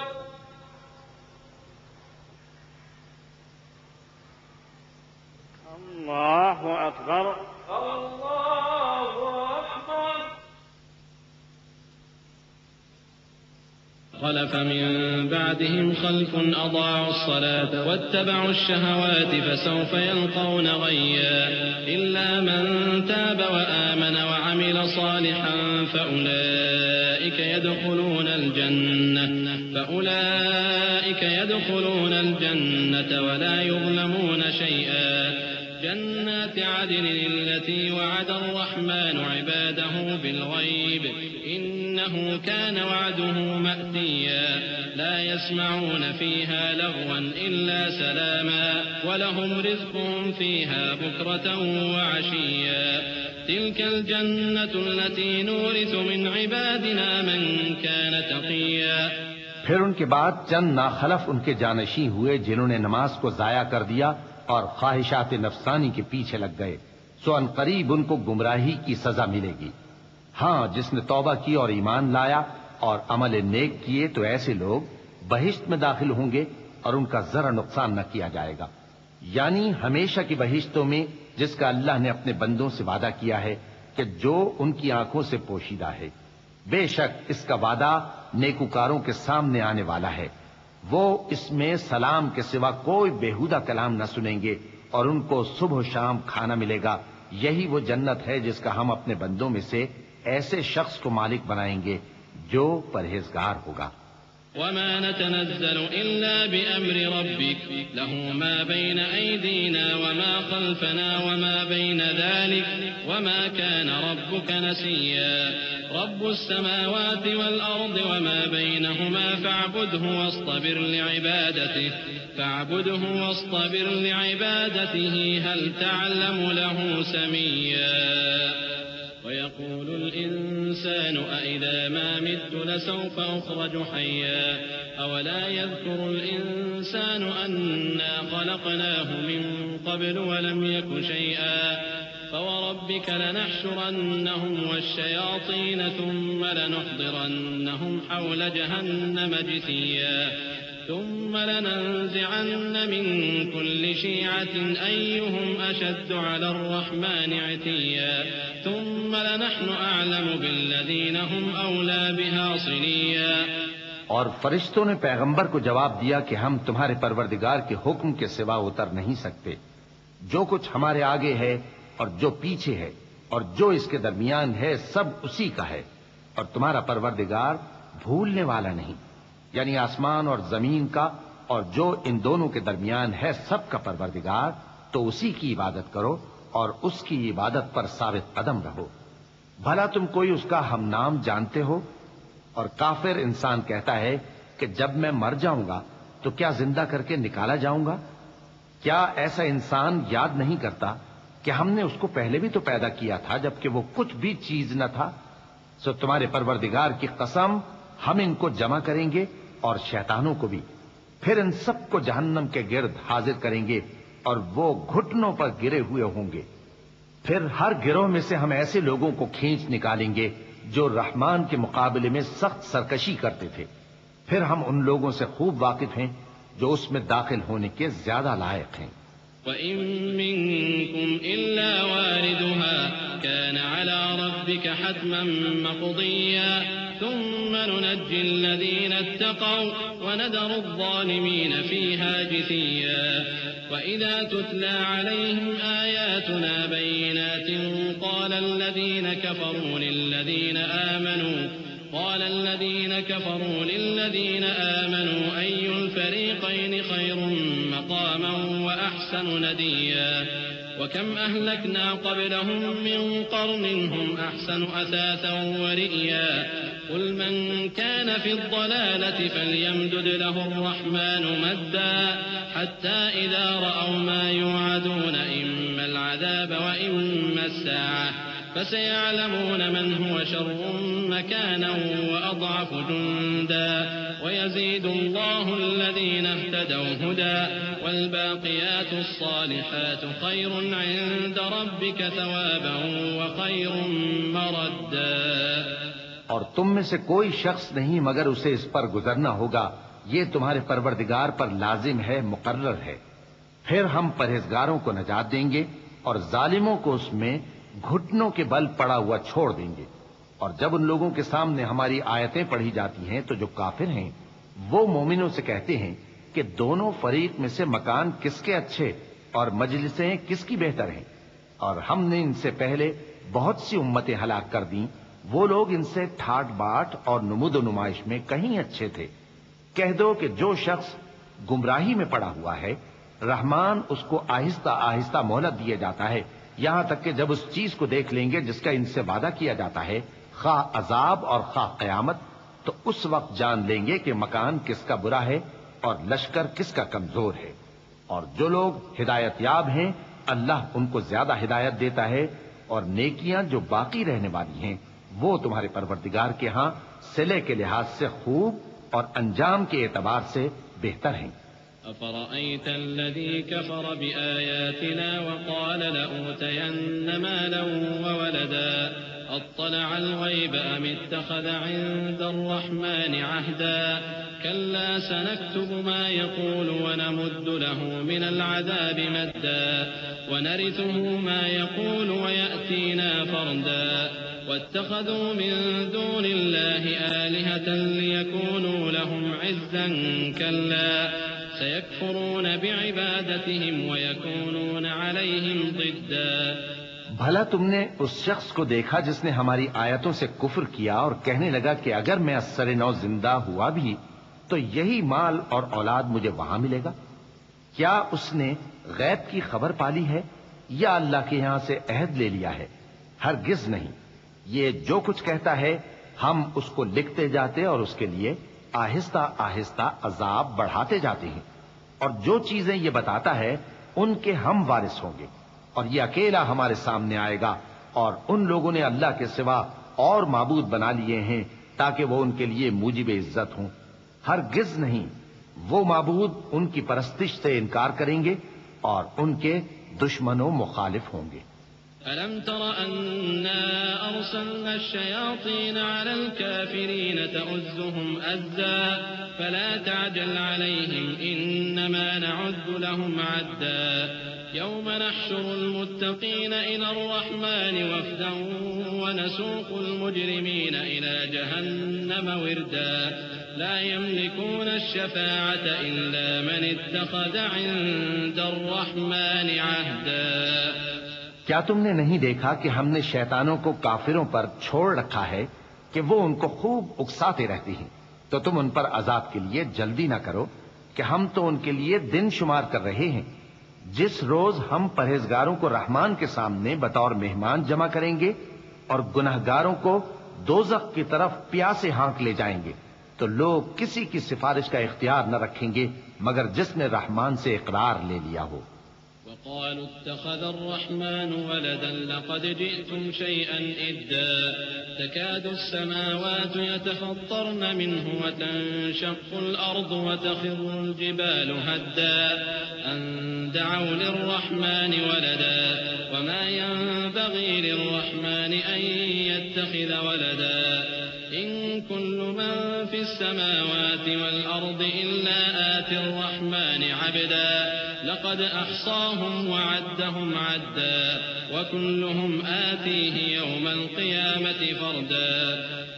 اللہ اکبر۔ اللہ اکبر۔ خلف من بعدهم خلف أضاعوا الصلاة واتبعوا الشهوات فسوف يلقون غيا إلا من تاب وآمن وعمل صالحا فأولئك يدخلون الجنة ولا يظلمون شيئا جنات عدن التي وعد الرحمن عباده بالغيب إنه كان وعده مأتيا لا يسمعون فيها لغوا إلا سلاما ولهم رزقهم فيها بكرة وعشيا تلك الجنة التي نورث من عبادنا من كان تقيا. پھر ان کے بعد چند ناخلف ان کے جانشین ہوئے جنہوں نے نماز کو ضائع کر دیا اور خواہشات نفسانی کے پیچھے لگ گئے، سو ان قریب ان کو گمراہی کی سزا ملے گی. ہاں، جس نے توبہ کی اور ایمان لایا اور عمل نیک کیے تو ایسے لوگ بہشت میں داخل ہوں گے اور ان کا ذرا نقصان نہ کیا جائے گا، یعنی ہمیشہ کی بہشتوں میں جس کا اللہ نے اپنے بندوں سے وعدہ کیا ہے کہ جو ان کی آنکھوں سے پوشیدہ ہے. بے شک اس کا وعدہ نیکوکاروں کے سامنے آنے والا ہے. وہ اس میں سلام کے سوا کوئی بیہودہ کلام نہ سنیں گے اور ان کو صبح و شام کھانا ملے گا. یہی وہ جنت ہے جس کا ہم اپنے بندوں میں سے ایسے شخص کو مالک بنائیں گے جو پرہیزگار ہوگا. وما نتنزل إلا بأمر ربك له ما بين أيدينا وما خلفنا وما بين ذلك وما كان ربك نسيا. رب السماوات والأرض وما بينهما فاعبده واصطبر لعبادته هل تعلم له سميا. ويقول الإنسان أإذا ما مت لسوف أخرج حيا أولا يذكر الإنسان أنا خلقناه من قبل ولم يك شيئا. فوربك لنحشرنهم والشياطين ثم لنحضرنهم حول جهنم جثيا ثم لننزعن من كل شيعة أيهم أشد على الرحمن عتيا ثم لنحن أعلم بالذين هم أولى بها صليا. اور فرشتوں نے پیغمبر کو جواب دیا کہ ہم تمہارے پروردگار کے حکم کے سوا اتر نہیں سکتے. جو کچھ ہمارے آگے ہے اور جو پیچھے ہے اور جو اس کے درمیان ہے سب اسی کا ہے، اور تمہارا پروردگار بھولنے والا نہیں. یعنی آسمان اور زمین کا اور جو ان دونوں کے درمیان ہے سب کا پروردگار، تو اسی کی عبادت کرو اور اس کی عبادت پر ثابت قدم رہو. بھلا تم کوئی اس کا ہم نام جانتے ہو؟ اور کافر انسان کہتا ہے کہ جب میں مر جاؤں گا تو کیا زندہ کر کے نکالا جاؤں گا؟ کیا ایسا انسان یاد نہیں کرتا کہ ہم نے اس کو پہلے بھی تو پیدا کیا تھا جبکہ وہ کچھ بھی چیز نہ تھا؟ سو تمہارے پروردگار کی قسم ہم ان کو جمع کریں گے اور شیطانوں کو بھی، پھر ان سب کو جہنم کے گرد حاضر کریں گے اور وہ گھٹنوں پر گرے ہوئے ہوں گے. پھر ہر گروہ میں سے ہم ایسے لوگوں کو کھینچ نکالیں گے جو رحمان کے مقابلے میں سخت سرکشی کرتے تھے. پھر ہم ان لوگوں سے خوب واقف ہیں جو اس میں داخل ہونے کے زیادہ لائق ہیں. وَإِن مِّنكُمْ إِلَّا وَارِدُهَا كَانَ عَلَى رَبِّكَ حَتْمًا مَّقْضِيًّا ثُمَّ نُنَجِّي الَّذِينَ اتَّقَوْا وَنَذَرُ الظَّالِمِينَ فِيهَا جِثِيًّا. وَإِذَا تُتْلَىٰ عَلَيْهِمْ آيَاتُنَا بَيِّنَاتٍ قَالَ الَّذِينَ كَفَرُوا لِلَّذِينَ آمَنُوا أَيُّ الْفَرِيقَيْنِ خَيْرٌ مَّقَامًا وَأَحْسَنُ نَدِيًّا. وَكَمْ أَهْلَكْنَا قَبْلَهُم مِّن قَرْنٍ هُمْ أَحْسَنُ أَثَاثًا وَرِئْيًا. قُلْ مَن كَانَ فِي الضَّلَالَةِ فَلْيَمْدُدْ لَهُ الرَّحْمَٰنُ مَدًّا حَتَّىٰ إِذَا رَأَوْا مَا يُوعَدُونَ إِمَّا الْعَذَابَ وَإِمَّا السَّاعَةَ فسيعلمون من هو شر مكانا وأضعف جندا ويزيد الله الذين اهتدوا هدى والباقيات الصالحات خير عند ربك ثوابا وخير مردا. اور تم میں سے کوئی شخص نہیں مگر اسے اس پر گزرنا ہوگا، یہ تمہارے پروردگار پر لازم ہے، مقرر ہے. پھر ہم پرہیزگاروں کو نجات دیں گے اور ظالموں کو اس میں گھٹنوں کے بل پڑا ہوا چھوڑ دیں گے. اور جب ان لوگوں کے سامنے ہماری آیتیں پڑھی جاتی ہیں تو جو کافر ہیں وہ مومنوں سے کہتے ہیں کہ دونوں فریق میں سے مکان کس کے اچھے اور مجلسیں کس کی بہتر ہیں، اور ہم نے ان سے پہلے بہت سی امتیں ہلاک کر دیں، وہ لوگ ان سے ٹھاٹ باٹ اور نمود و نمائش میں کہیں اچھے تھے۔ کہہ دو کہ جو شخص گمراہی میں پڑا ہوا ہے رحمان اس کو آہستہ آہستہ مہلت دیے جاتا ہے، یہاں تک کہ جب اس چیز کو دیکھ لیں گے جس کا ان سے وعدہ کیا جاتا ہے، خواہ عذاب اور خواہ قیامت، تو اس وقت جان لیں گے کہ مکان کس کا برا ہے اور لشکر کس کا کمزور ہے۔ اور جو لوگ ہدایت یاب ہیں اللہ ان کو زیادہ ہدایت دیتا ہے، اور نیکیاں جو باقی رہنے والی ہیں وہ تمہارے پروردگار کے ہاں صلے کے لحاظ سے خوب اور انجام کے اعتبار سے بہتر ہیں۔ أفرأيت الذي كفر بآياتنا وقال لأوتين مالا وولدا أطلع الغيب أم اتخذ عند الرحمن عهدا كلا سنكتب ما يقول ونمد له من العذاب مدا ونرثه ما يقول ويأتينا فردا واتخذوا من دون الله آلهة ليكونوا لهم عزا كلا سيكفرون بعبادتهم ويكونون عليهم ضدا۔ بھلا تم نے اس شخص کو دیکھا جس نے ہماری آیتوں سے کفر کیا اور کہنے لگا کہ اگر میں اثر نو زندہ ہوا بھی تو یہی مال اور اولاد مجھے وہاں ملے گا؟ کیا اس نے غیب کی خبر پالی ہے یا اللہ کے یہاں سے عہد لے لیا ہے؟ ہرگز نہیں، یہ جو کچھ کہتا ہے ہم اس کو لکھتے جاتے اور اس کے لیے آہستہ آہستہ عذاب بڑھاتے جاتے ہیں، اور جو چیزیں یہ بتاتا ہے ان کے ہم وارث ہوں گے، اور یہ اکیلا ہمارے سامنے آئے گا، اور ان لوگوں نے اللہ کے سوا اور معبود بنا لیے ہیں تاکہ وہ ان کے لیے موجب عزت ہوں۔ ہرگز نہیں، وہ معبود ان کی پرستش سے انکار کریں گے اور ان کے دشمن و مخالف ہوں گے۔ ألم تر أنا أرسلنا الشياطين على الكافرين تؤزهم أزا فلا تعجل عليهم إنما نعد لهم عدا يوم نحشر المتقين إلى الرحمن وفدا ونسوق المجرمين إلى جهنم وردا لا يملكون الشفاعة إلا من اتخذ عند الرحمن عهدا۔ کیا تم نے نہیں دیکھا کہ ہم نے شیطانوں کو کافروں پر چھوڑ رکھا ہے کہ وہ ان کو خوب اکساتے رہتی ہیں، تو تم ان پر عذاب کے لیے جلدی نہ کرو کہ ہم تو ان کے لیے دن شمار کر رہے ہیں۔ جس روز ہم پرہیزگاروں کو رحمان کے سامنے بطور مہمان جمع کریں گے اور گنہگاروں کو دوزخ کی طرف پیاسے ہانک لے جائیں گے، تو لوگ کسی کی سفارش کا اختیار نہ رکھیں گے مگر جس نے رحمان سے اقرار لے لیا ہو۔ وقالوا اتخذ الرحمن ولدا لقد جئتم شيئا إدا تكاد السماوات يتفطرن منه وتنشق الأرض وتخر الجبال هدا أن دعوا للرحمن ولدا وما ينبغي للرحمن أن يتخذ ولدا إن كل من في السماوات والأرض إلا آتي الرحمن عبدا لقد أحصاهم وعدهم عدا وكلهم آتيه يوم القيامة فردا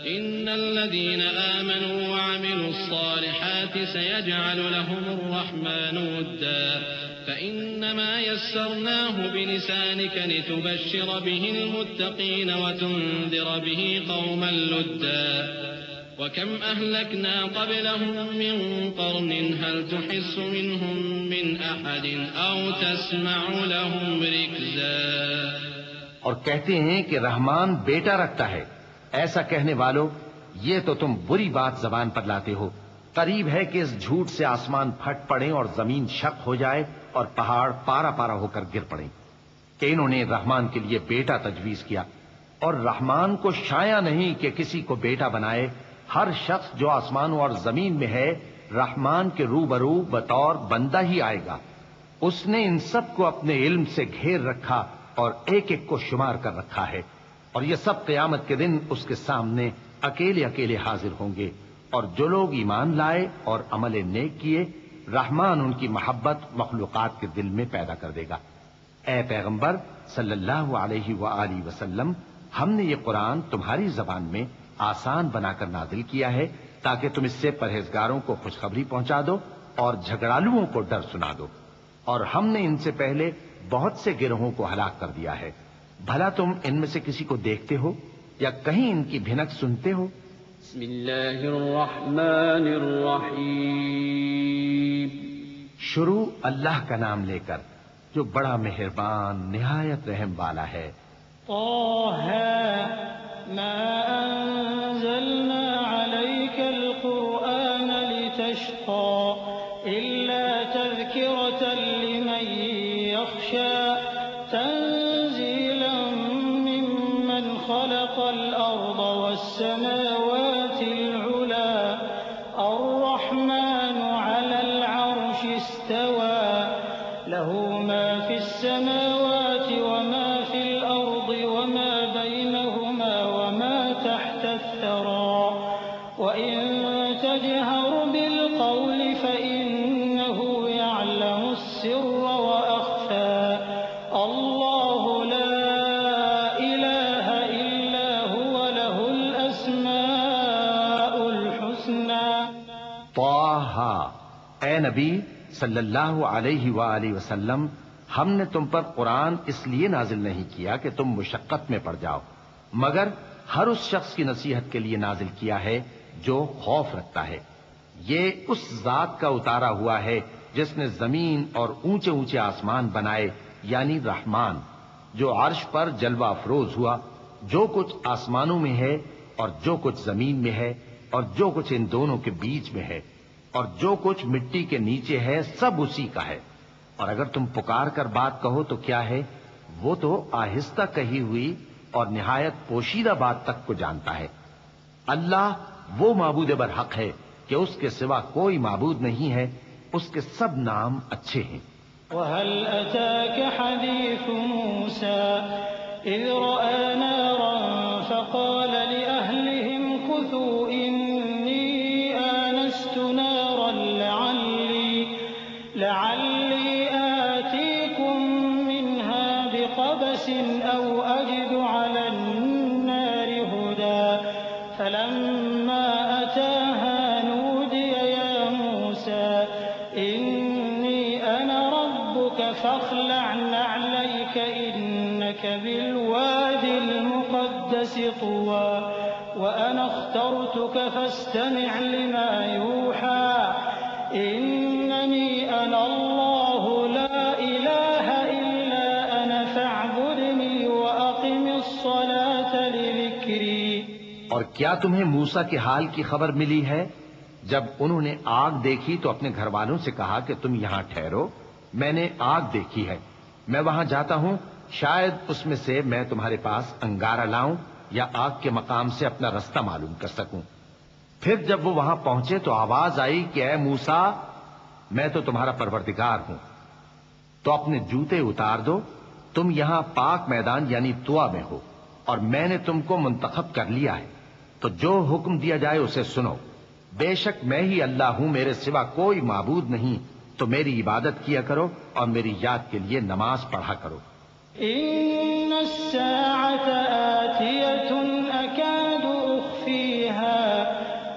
إن الذين آمنوا وعملوا الصالحات سيجعل لهم الرحمن ودا فإنما يسرناه بلسانك لتبشر به المتقين وتنذر به قوما لدا وكم أهلكنا قبلهم من قرن هل تحس منهم من أحد أو تسمع لهم ركزا۔ اور کہتے ہیں کہ رحمان بیٹا رکھتا ہے، ایسا کہنے والوں یہ تو تم بری بات زبان پر لاتے ہو۔ قریب ہے کہ اس جھوٹ سے آسمان پھٹ پڑے اور زمین شق ہو جائے اور پہاڑ پارا پارا ہو کر گر پڑے کہ انہوں نے رحمان کے لیے بیٹا تجویز کیا، اور رحمان کو شایع نہیں کہ کسی کو بیٹا بنائے۔ ہر شخص جو آسمانوں اور زمین میں ہے رحمان کے روبرو بطور بندہ ہی آئے گا۔ اس نے ان سب کو اپنے علم سے گھیر رکھا اور ایک ایک کو شمار کر رکھا ہے، اور یہ سب قیامت کے دن اس کے سامنے اکیلے اکیلے حاضر ہوں گے۔ اور جو لوگ ایمان لائے اور عمل نیک کیے رحمان ان کی محبت مخلوقات کے دل میں پیدا کر دے گا۔ اے پیغمبر صلی اللہ علیہ وآلہ وسلم، ہم نے یہ قرآن تمہاری زبان میں آسان بنا کر نازل کیا ہے تاکہ تم اس سے پرہیزگاروں کو خوشخبری پہنچا دو اور جھگڑالوؤں کو ڈر سنا دو، اور ہم نے ان سے پہلے بہت سے گروہوں کو ہلاک کر دیا ہے۔ بھلا تم ان میں سے کسی کو دیکھتے ہو یا کہیں ان کی بھنک سنتے ہو؟ بسم اللہ الرحمن الرحیم۔ شروع اللہ کا نام لے کر جو بڑا مہربان نہایت رحم والا ہے۔ طه ما أنزلنا عليك القرآن لتشقى إلا تذكرة لمن يخشى تنزيلا ممن خلق الأرض والسماوات العلى الرحمن على العرش استوى له ما في السماوات وما في الأرض وما بينهما وما تحت الثرى وإن تجهر بالقول فإنه يعلم السر وأخفى الله لا إله إلا هو له الأسماء الحسنى۔ طه، اے نبی صلی اللہ علیہ وآلہ وسلم، ہم نے تم پر قرآن اس لیے نازل نہیں کیا کہ تم مشقت میں پڑ جاؤ، مگر ہر اس شخص کی نصیحت کے لیے نازل کیا ہے جو خوف رکھتا ہے۔ یہ اس ذات کا اتارا ہوا ہے جس نے زمین اور اونچے اونچے آسمان بنائے، یعنی رحمان، جو عرش پر جلوہ افروز ہوا۔ جو کچھ آسمانوں میں ہے اور جو کچھ زمین میں ہے اور جو کچھ ان دونوں کے بیچ میں ہے اور جو کچھ مٹی کے نیچے ہے، سب اسی کا ہے۔ اور اگر تم پکار کر بات کہو تو کیا ہے، وہ تو آہستہ کہی ہوئی اور نہایت پوشیدہ بات تک کو جانتا ہے۔ اللہ وہ معبود برحق ہے کہ اس کے سوا کوئی معبود نہیں ہے، اس کے سب نام اچھے ہیں۔ وهل أتاك حديث موسى إذ رأى نارا فقال لأهلهم كثوا إني آنست نارا لعلي آتيكم منها بقبس أو أجد على النار هدى فلما أتاها نودي يا موسى إني أنا ربك فاخلع نعليك إنك بالواد المقدس طوى وأنا اخترتك فاستمع لما يوحى إنني أنا الله لا إله إلا أنا فاعبدني وأقم الصلاة لذكري۔ اور کیا تمہیں موسیٰ کے حال کی خبر ملی ہے؟ جب انہوں نے آگ دیکھی تو اپنے گھر والوں سے کہا کہ تم یہاں ٹھہرو، میں نے آگ دیکھی ہے، میں وہاں جاتا ہوں، شاید اس میں سے میں تمہارے پاس انگارہ لاؤں یا آگ کے مقام سے اپنا رستہ معلوم کر سکوں۔ پھر جب وہ وہاں پہنچے تو آواز آئی کہ اے موسیٰ، میں تو تمہارا پروردگار ہوں، تو اپنے جوتے اتار دو، تم یہاں پاک میدان یعنی طوا میں ہو، اور میں نے تم کو منتخب کر لیا ہے، تو جو حکم دیا جائے اسے سنو۔ بے شک میں ہی اللہ ہوں، میرے سوا کوئی معبود نہیں، تو میری عبادت کیا کرو اور میری یاد کے لیے نماز پڑھا کرو۔ إن الساعة آتية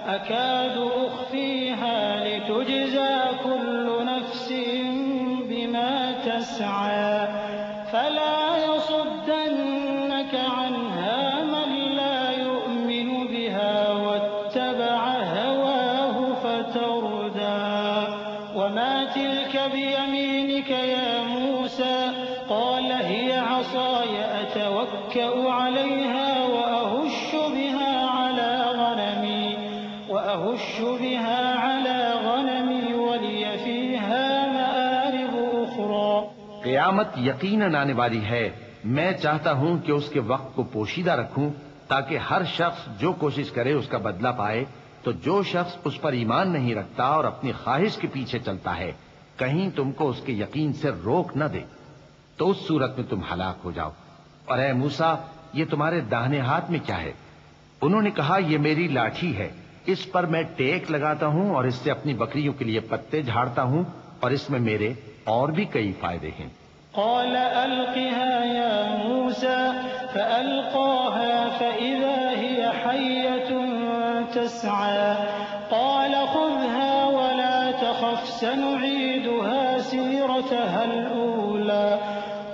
أكاد أخفيها لتجزى كل نفس بما تسعى فلا يصدنك عنها من لا يؤمن بها واتبع هواه فتردى وما تلك بيمينك يا موسى قال هي عصاي أتوكأ عليها وأهش بها على غنمي ولي فيها مآرب أخرى۔ قیامت یقیناً آنے والی ہے، میں چاہتا ہوں کہ اس کے وقت کو پوشیدہ رکھوں تاکہ ہر شخص جو کوشش کرے اس کا بدلہ پائے، تو جو شخص اس پر ایمان نہیں رکھتا اور اپنی خواہش کے پیچھے چلتا ہے کہیں تم کو اس کے یقین سے روک نہ دے، تو اس صورت میں تم ہلاک ہو جاؤ۔ اور اے موسیٰ، یہ تمہارے داہنے ہاتھ میں کیا ہے؟ انہوں نے کہا یہ میری لاٹھی ہے، اس پر میں ٹیک لگاتا ہوں اور اس سے اپنی بکریوں کے لیے پتے جھاڑتا ہوں، اور اس میں میرے اور بھی کئی فائدے ہیں۔ قال ألقها يا موسى فألقاها فإذا هي حية تسعى قال خذها ولا تخف سنعيدها سيرتها الأولى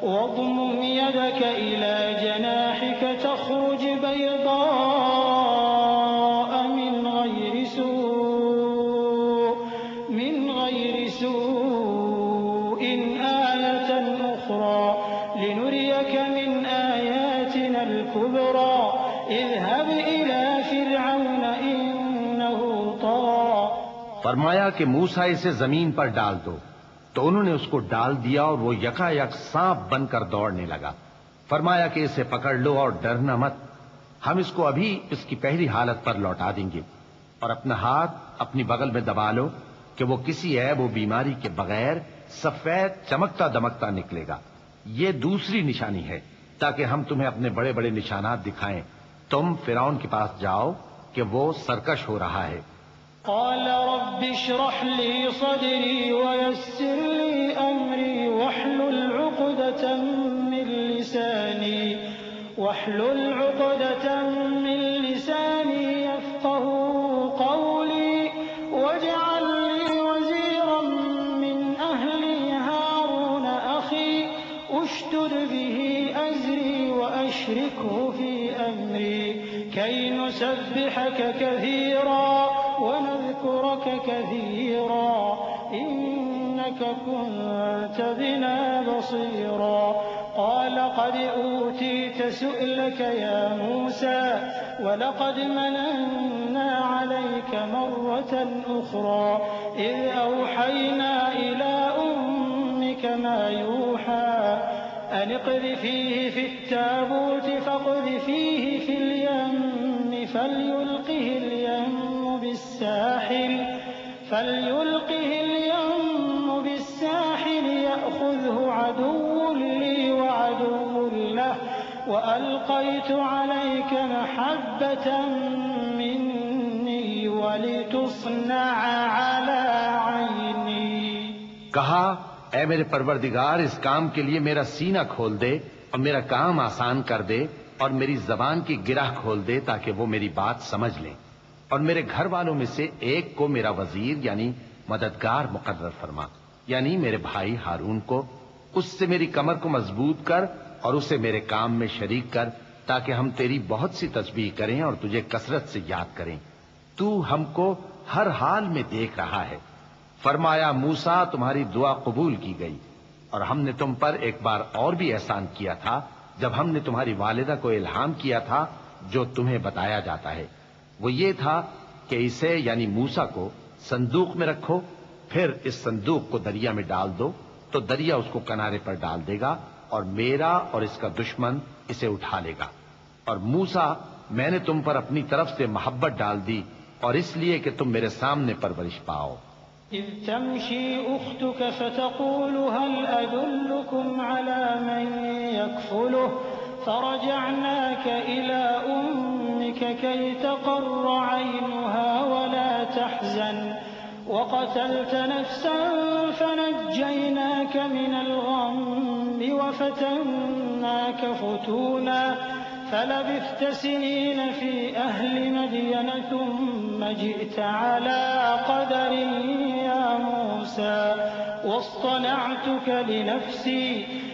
واضمم يدك إلى جناحك تخرج بيضاء من غير سوء آية أخرى لنريك من آياتنا الكبرى اذهب إلى فرعون إنه طغى. فرمایا کہ موسیٰ اسے زمین پر ڈال دو، تو انہوں نے اس کو ڈال دیا اور وہ یکا یک سانپ بن کر دوڑنے لگا۔ فرمایا کہ اسے پکڑ لو اور ڈرنا مت، ہم اس کو ابھی اس کی پہلی حالت پر لوٹا دیں گے، اور اپنا ہاتھ اپنی بغل میں دبا لو کہ وہ کسی عیب و بیماری کے بغیر سفید چمکتا دمکتا نکلے گا۔ یہ دوسری نشانی ہے تاکہ ہم تمہیں اپنے بڑے بڑے نشانات دکھائیں۔ تم فرعون کے پاس جاؤ کہ وہ سرکش ہو رہا ہے۔ قال رب اشرح لي صدري ويسر لي أمري واحلل عقدة من لساني يفقه قولي واجعل لي وزيرا من أهلي هارون أخي أشدد به أزري وأشركه في أمري كي نسبحك كثيرا ونذكرك كثيرا إنك كنت بنا بصيرا. قال قد أوتيت سؤلك يا موسى ولقد مننا عليك مرة أخرى إذ أوحينا إلى أمك ما يوحى أن اقذفيه في التابوت فاقذفيه في اليم فليلقه اليم بالساحل يأخذه عدو لي وعدو له وألقيت عليك محبة مني ولتصنع على عيني. کہا اے میرے پروردگار اس کام کے لیے میرا سینہ کھول دے اور میرا کام آسان کر دے اور میری زبان کی گرہ کھول دے تاکہ وہ میری بات سمجھ لیں، اور میرے گھر والوں میں سے ایک کو میرا وزیر یعنی مددگار مقرر فرما، یعنی میرے بھائی ہارون کو۔ اس سے میری کمر کو مضبوط کر اور اسے میرے کام میں شریک کر تاکہ ہم تیری بہت سی تسبیح کریں اور تجھے کثرت سے یاد کریں۔ تو ہم کو ہر حال میں دیکھ رہا ہے۔ فرمایا موسیٰ تمہاری دعا قبول کی گئی، اور ہم نے تم پر ایک بار اور بھی احسان کیا تھا جب ہم نے تمہاری والدہ کو الہام کیا تھا جو تمہیں بتایا جاتا ہے۔ وہ یہ تھا کہ اسے یعنی موسیٰ کو صندوق میں رکھو، پھر اس صندوق کو دریا میں ڈال دو تو دریا اس کو کنارے پر ڈال دے گا اور میرا اور اس کا دشمن اسے اٹھا لے گا۔ اور موسیٰ میں نے تم پر اپنی طرف سے محبت ڈال دی اور اس لیے کہ تم میرے سامنے پرورش پاؤ۔ إذ تمشي أختك فتقول هل أدلكم على من يكفله فرجعناك إلى أمك كي تقر عينها ولا تحزن وقتلت نفسا فنجيناك من الغم وفتناك فتونا فلبثت سنين في أهل مدين ثم جئت على قدر يا موسى واصطنعتك لنفسي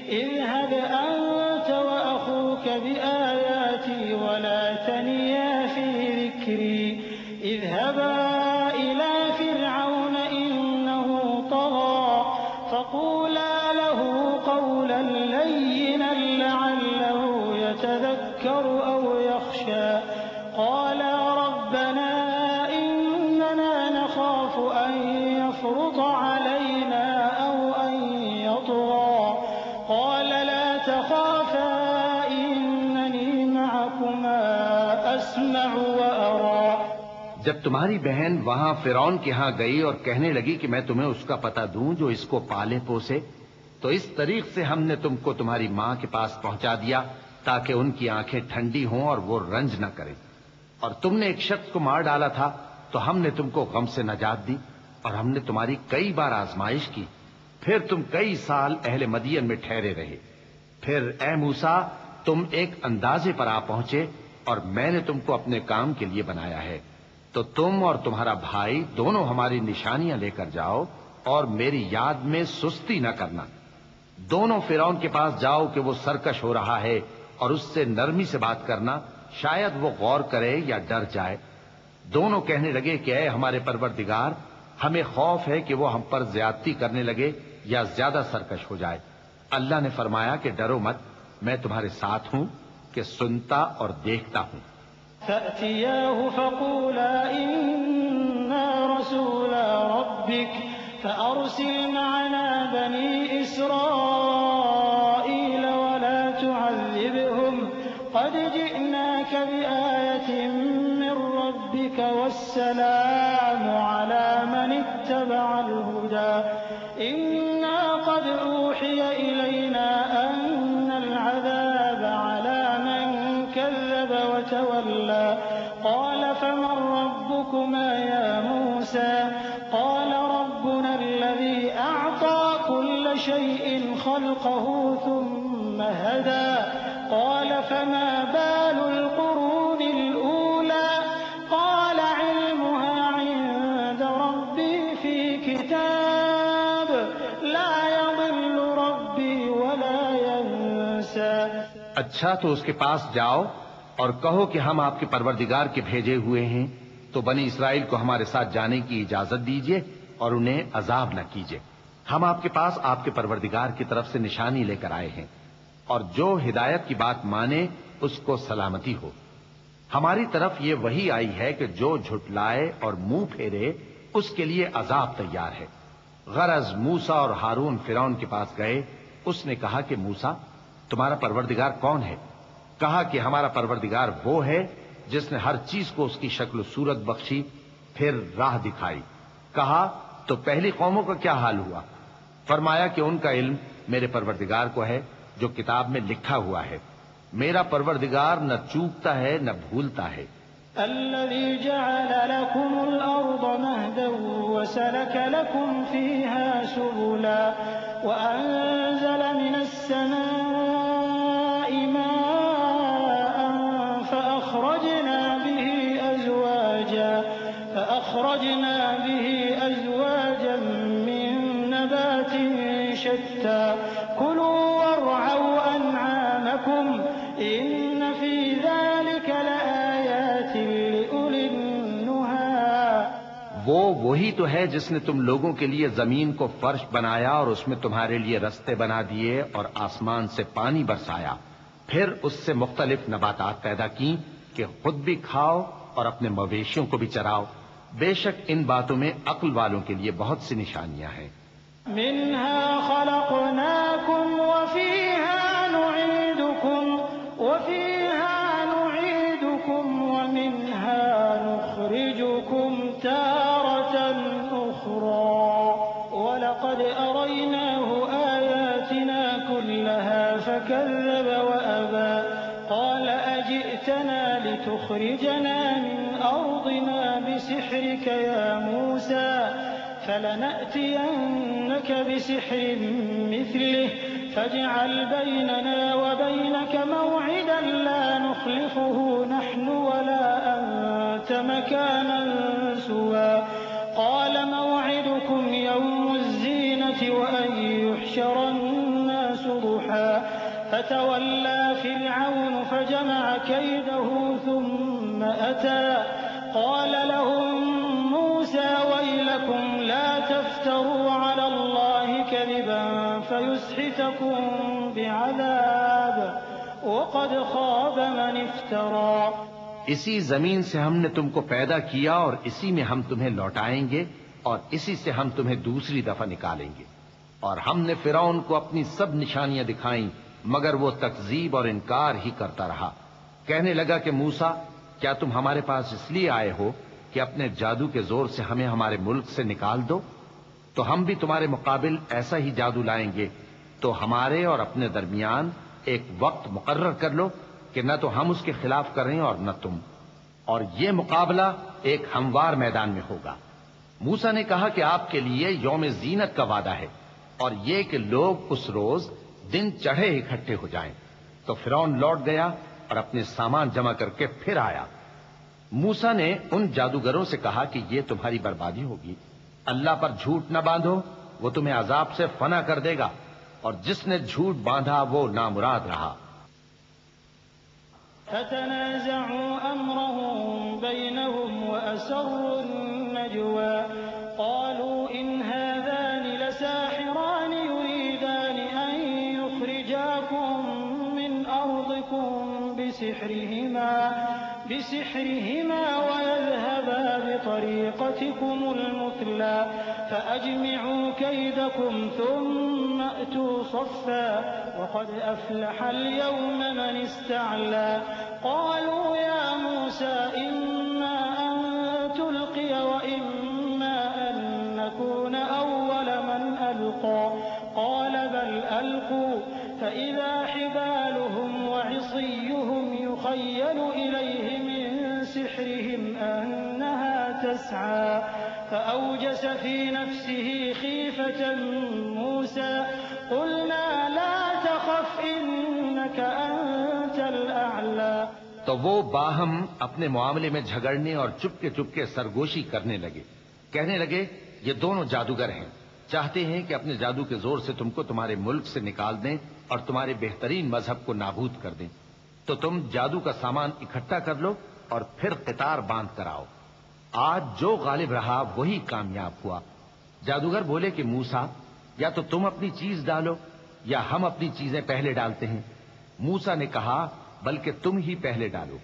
اذهب أنت وأخوك بآياتي ولا تنيا في ذكري اذهبا إلى فرعون إنه طغى فقولا له قولا لينا لعله يتذكر أو يخشى قالا ربنا إننا نخاف أن يفرط علينا أو أن يطغى قال لا تخافا إنني معكما أسمع وأرى. جب تمہاری بہن وہاں فرعون کے ہاں گئی اور کہنے لگی کہ میں تمہیں اس کا پتہ دوں جو اس کو پالے پوسے، تو اس طریق سے ہم نے تم کو تمہاری ماں کے پاس پہنچا دیا تاکہ ان کی آنکھیں ٹھنڈی ہوں اور وہ رنج نہ کریں، اور تم نے ایک شخص کو مار ڈالا تھا تو ہم نے تم کو غم سے نجات دی، اور ہم نے تمہاری کئی بار آزمائش کی پھر تم کئی سال اہل مدین میں ٹھہرے رہے. پھر اے موسیٰ تم ایک اندازے پر آ پہنچے اور میں نے تم کو اپنے کام کے لیے بنایا ہے، تو تم اور تمہارا بھائی دونوں ہماری نشانیاں لے کر جاؤ اور میری یاد میں سستی نہ کرنا. دونوں فرعون کے پاس جاؤ کہ وہ سرکش ہو رہا ہے اور اس سے نرمی سے بات کرنا، شاید وہ غور کرے یا ڈر جائے. دونوں کہنے لگے کہ اے ہمارے پروردگار، ہمیں خوف ہے کہ وہ ہم پر زیادتی کرنے لگے یا زیادہ سرکش ہو جائے. اللہ نے فرمایا کہ ڈرو مت، میں تمہارے ساتھ ہوں کہ سنتا اور دیکھتا ہوں. فأتياه فقولا إنا رسولا ربك فأرسل معنا بني إسرائيل ولا تعذبهم قد جئناك بآية من ربك والسلام على من اتبع الهدى إنا قد أوحي إلينا أن العذاب على من كذب وتولى قال فمن ربكما يا موسى قال ربنا الذي أعطى كل شيء خلقه ثم هدى قال فما بال القرون الأولى قال علمها عند ربي في كتاب لا يضل ربي ولا ينسى. اچھا تو اس کے پاس جاؤ اور کہو کہ ہم آپ کے پروردگار کے بھیجے ہوئے ہیں، تو بنی اسرائیل کو ہمارے ساتھ جانے کی اجازت دیجیے اور انہیں عذاب نہ کیجیے. ہم آپ کے پاس آپ کے پروردگار کی طرف سے نشانی لے کر آئے ہیں، اور جو ہدایت کی بات مانے اس کو سلامتی ہو. ہماری طرف یہ وحی آئی ہے کہ جو جھٹلائے اور منہ پھیرے اس کے لیے عذاب تیار ہے. غرض موسیٰ اور ہارون فرعون کے پاس گئے. اس نے کہا کہ موسیٰ تمہارا پروردگار کون ہے؟ کہا کہ ہمارا پروردگار وہ ہے جس نے ہر چیز کو اس کی شکل و صورت بخشی، پھر راہ دکھائی. کہا تو پہلی قوموں کا کیا حال ہوا؟ فرمایا کہ ان کا علم میرے پروردگار کو ہے جو کتاب میں لکھا ہوا ہے. میرا پروردگار نہ چوکتا ہے نہ بھولتا ہے. الذي جعل لكم الأرض مهدا وسلك لكم فيها سبلا وأنزل من السماء ماء فأخرجنا به أزواجا من نبات شتى كلوا وارعوا أنعامكم إن في ذلك لآيات لأولي النهى. وہی تو ہے جس نے تم لوگوں کے لیے زمین کو فرش بنایا اور اس میں تمہارے لیے رستے بنا دیے اور آسمان سے پانی برسایا، پھر اس سے مختلف نباتات پیدا کی کہ خود بھی کھاؤ اور اپنے مویشیوں کو بھی چراؤ. بے شک ان باتوں میں عقل والوں کے لیے بہت سی نشانیاں ہیں. منها خلقناكم وفيها نعيدكم ومنها نخرجكم تارة أخرى ولقد أريناه آياتنا كلها فكذب وأبى قال أجئتنا لتخرجنا من أرضنا بسحرك يا موسى فلنأتينك بسحر مثله فاجعل بيننا وبينك موعدا لا نخلفه نحن ولا أنت مكانا سوى قال موعدكم يوم الزينة وأن يحشر الناس ضحى فتولى فرعون فجمع كيده ثم أتى قال لهم موسى ويلكم لا تفتروا على الله كذبا فيسحتكم بعذاب وقد خاب من افترى. اسی زمین سے ہم نے تم کو پیدا کیا اور اسی میں ہم تمہیں لوٹائیں گے اور اسی سے ہم تمہیں دوسری دفعہ نکالیں گے. اور ہم نے فرعون کو اپنی سب نشانیاں دکھائیں مگر وہ تکذیب اور انکار ہی کرتا رہا. کہنے لگا کہ موسیٰ کیا تم ہمارے پاس اس لیے آئے ہو کہ اپنے جادو کے زور سے ہمیں ہمارے ملک سے نکال دو؟ تو ہم بھی تمہارے مقابل ایسا ہی جادو لائیں گے. تو ہمارے اور اپنے درمیان ایک وقت مقرر کر لو کہ نہ تو ہم اس کے خلاف کریں اور نہ تم، اور یہ مقابلہ ایک ہموار میدان میں ہوگا. موسیٰ نے کہا کہ آپ کے لیے یوم زینت کا وعدہ ہے. اور یہ کہ لوگ اس روز دن چڑھے اکٹھے ہو جائیں۔ تو فرعون لوٹ گیا اور اپنے سامان جمع کر کے پھر آیا۔ موسیٰ نے ان جادوگروں سے کہا کہ یہ تمہاری بربادی ہوگی، اللہ پر جھوٹ نہ باندھو، وہ تمہیں عذاب سے فنا کر دے گا، اور جس نے جھوٹ باندھا وہ نامراد رہا۔ فتنازعوا أمرهم بينهم وأسروا النجوى قالوا إن هذان لساحران يريدان أن يخرجاكم من أرضكم بسحرهما ويذهبا بطريقتكم المثلى فأجمعوا كيدكم ثم أتوا صفا وقد أفلح اليوم من استعلى قالوا يا موسى إما أن تلقي وإما أن نكون أول من ألقى قال بل ألقوا فإذا حبالهم وعصيهم يخيل إليه من سحرهم أنها تسعى فأوجس في نفسه خيفة موسى قلنا لا تخف إنك أنت الأعلى۔ تو وہ باہم اپنے معاملے میں جھگڑنے اور چپکے سرگوشی کرنے لگے، کہنے لگے یہ دونوں جادوگر ہیں، چاہتے ہیں کہ اپنے جادو کے زور سے تم کو تمہارے ملک سے نکال دیں اور تمہارے بہترین مذہب کو نابود کر دیں، تو تم جادو کا سامان اکٹھا کر لو اور پھر قطار باندھ کر آؤ۔ آج جو غالب رہا وہی کامیاب ہوا۔ جادوگر بولے کہ موسیٰ یا تو تم اپنی چیز ڈالو یا ہم اپنی چیزیں پہلے ڈالتے ہیں۔ موسیٰ نے کہا بلکہ تم ہی پہلے ڈالو۔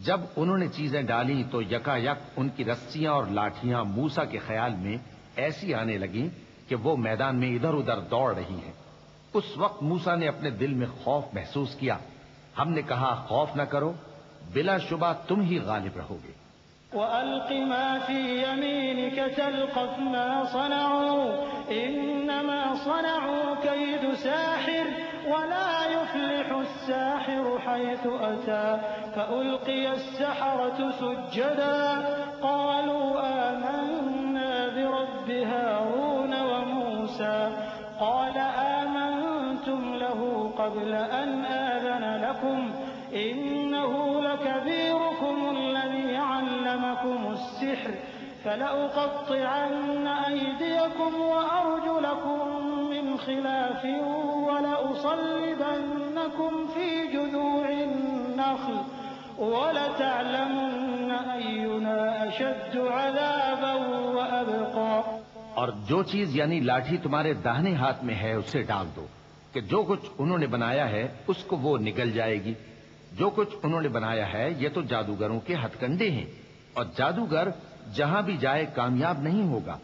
جب انہوں نے چیزیں ڈالی تو یکا یک ان کی رسیاں اور لاٹھیاں موسیٰ کے خیال میں ایسی آنے لگیں کہ وہ میدان میں ادھر ادھر دوڑ رہی ہیں۔ اس وقت موسیٰ نے اپنے دل میں خوف محسوس کیا۔ ہم نے کہا خوف نہ کرو، بلا شبہ تم ہی غالب رہو گے۔ وَأَلْقِ مَا فِي يَمِينِكَ تَلْقَفْ مَا صَنَعُوا إِنَّمَا صَنَعُوا كَيْدُ سَاحِرٍ وَلَا يُفْلِحُ السَّاحِرُ حَيْثُ أَتَى فَأُلْقِيَ السَّحَرَةُ سُجَّدًا قَالُوا آمَنَّا بِرَبِّ هَارُونَ وَمُوسَى قَالَ آمَنْتُمْ لَهُ قَبْلَ أَنْ آذَنَ لَكُمْ إِنَّهُ لَكَبِيرُكُمُ الَّذِي عَلَّمَكُمُ السِّحْرَ فَلَأُقَطِّعَنَّ أَيْدِيَكُمْ وَأَرْجُلَكُم مِّنْ خِلَافٍ وَلَأُصَلِّبَنَّكُمْ فِي جُذُوعِ النَّخْلِ وَلَتَعْلَمُنَّ أَيُّنَا أَشَدُّ عَذَابًا وَأَبْقَىٰ۔ اور جو چیز یعنی لاٹھی تمہارے داہنے ہاتھ میں ہے اسے ڈال دو کہ جو کچھ انہوں نے بنایا ہے اس کو وہ نگل جائے گی۔ جو کچھ انہوں نے بنایا ہے یہ تو جادوگروں کے ہتھ کنڈے ہیں، اور جادوگر جہاں بھی جائے کامیاب نہیں ہوگا۔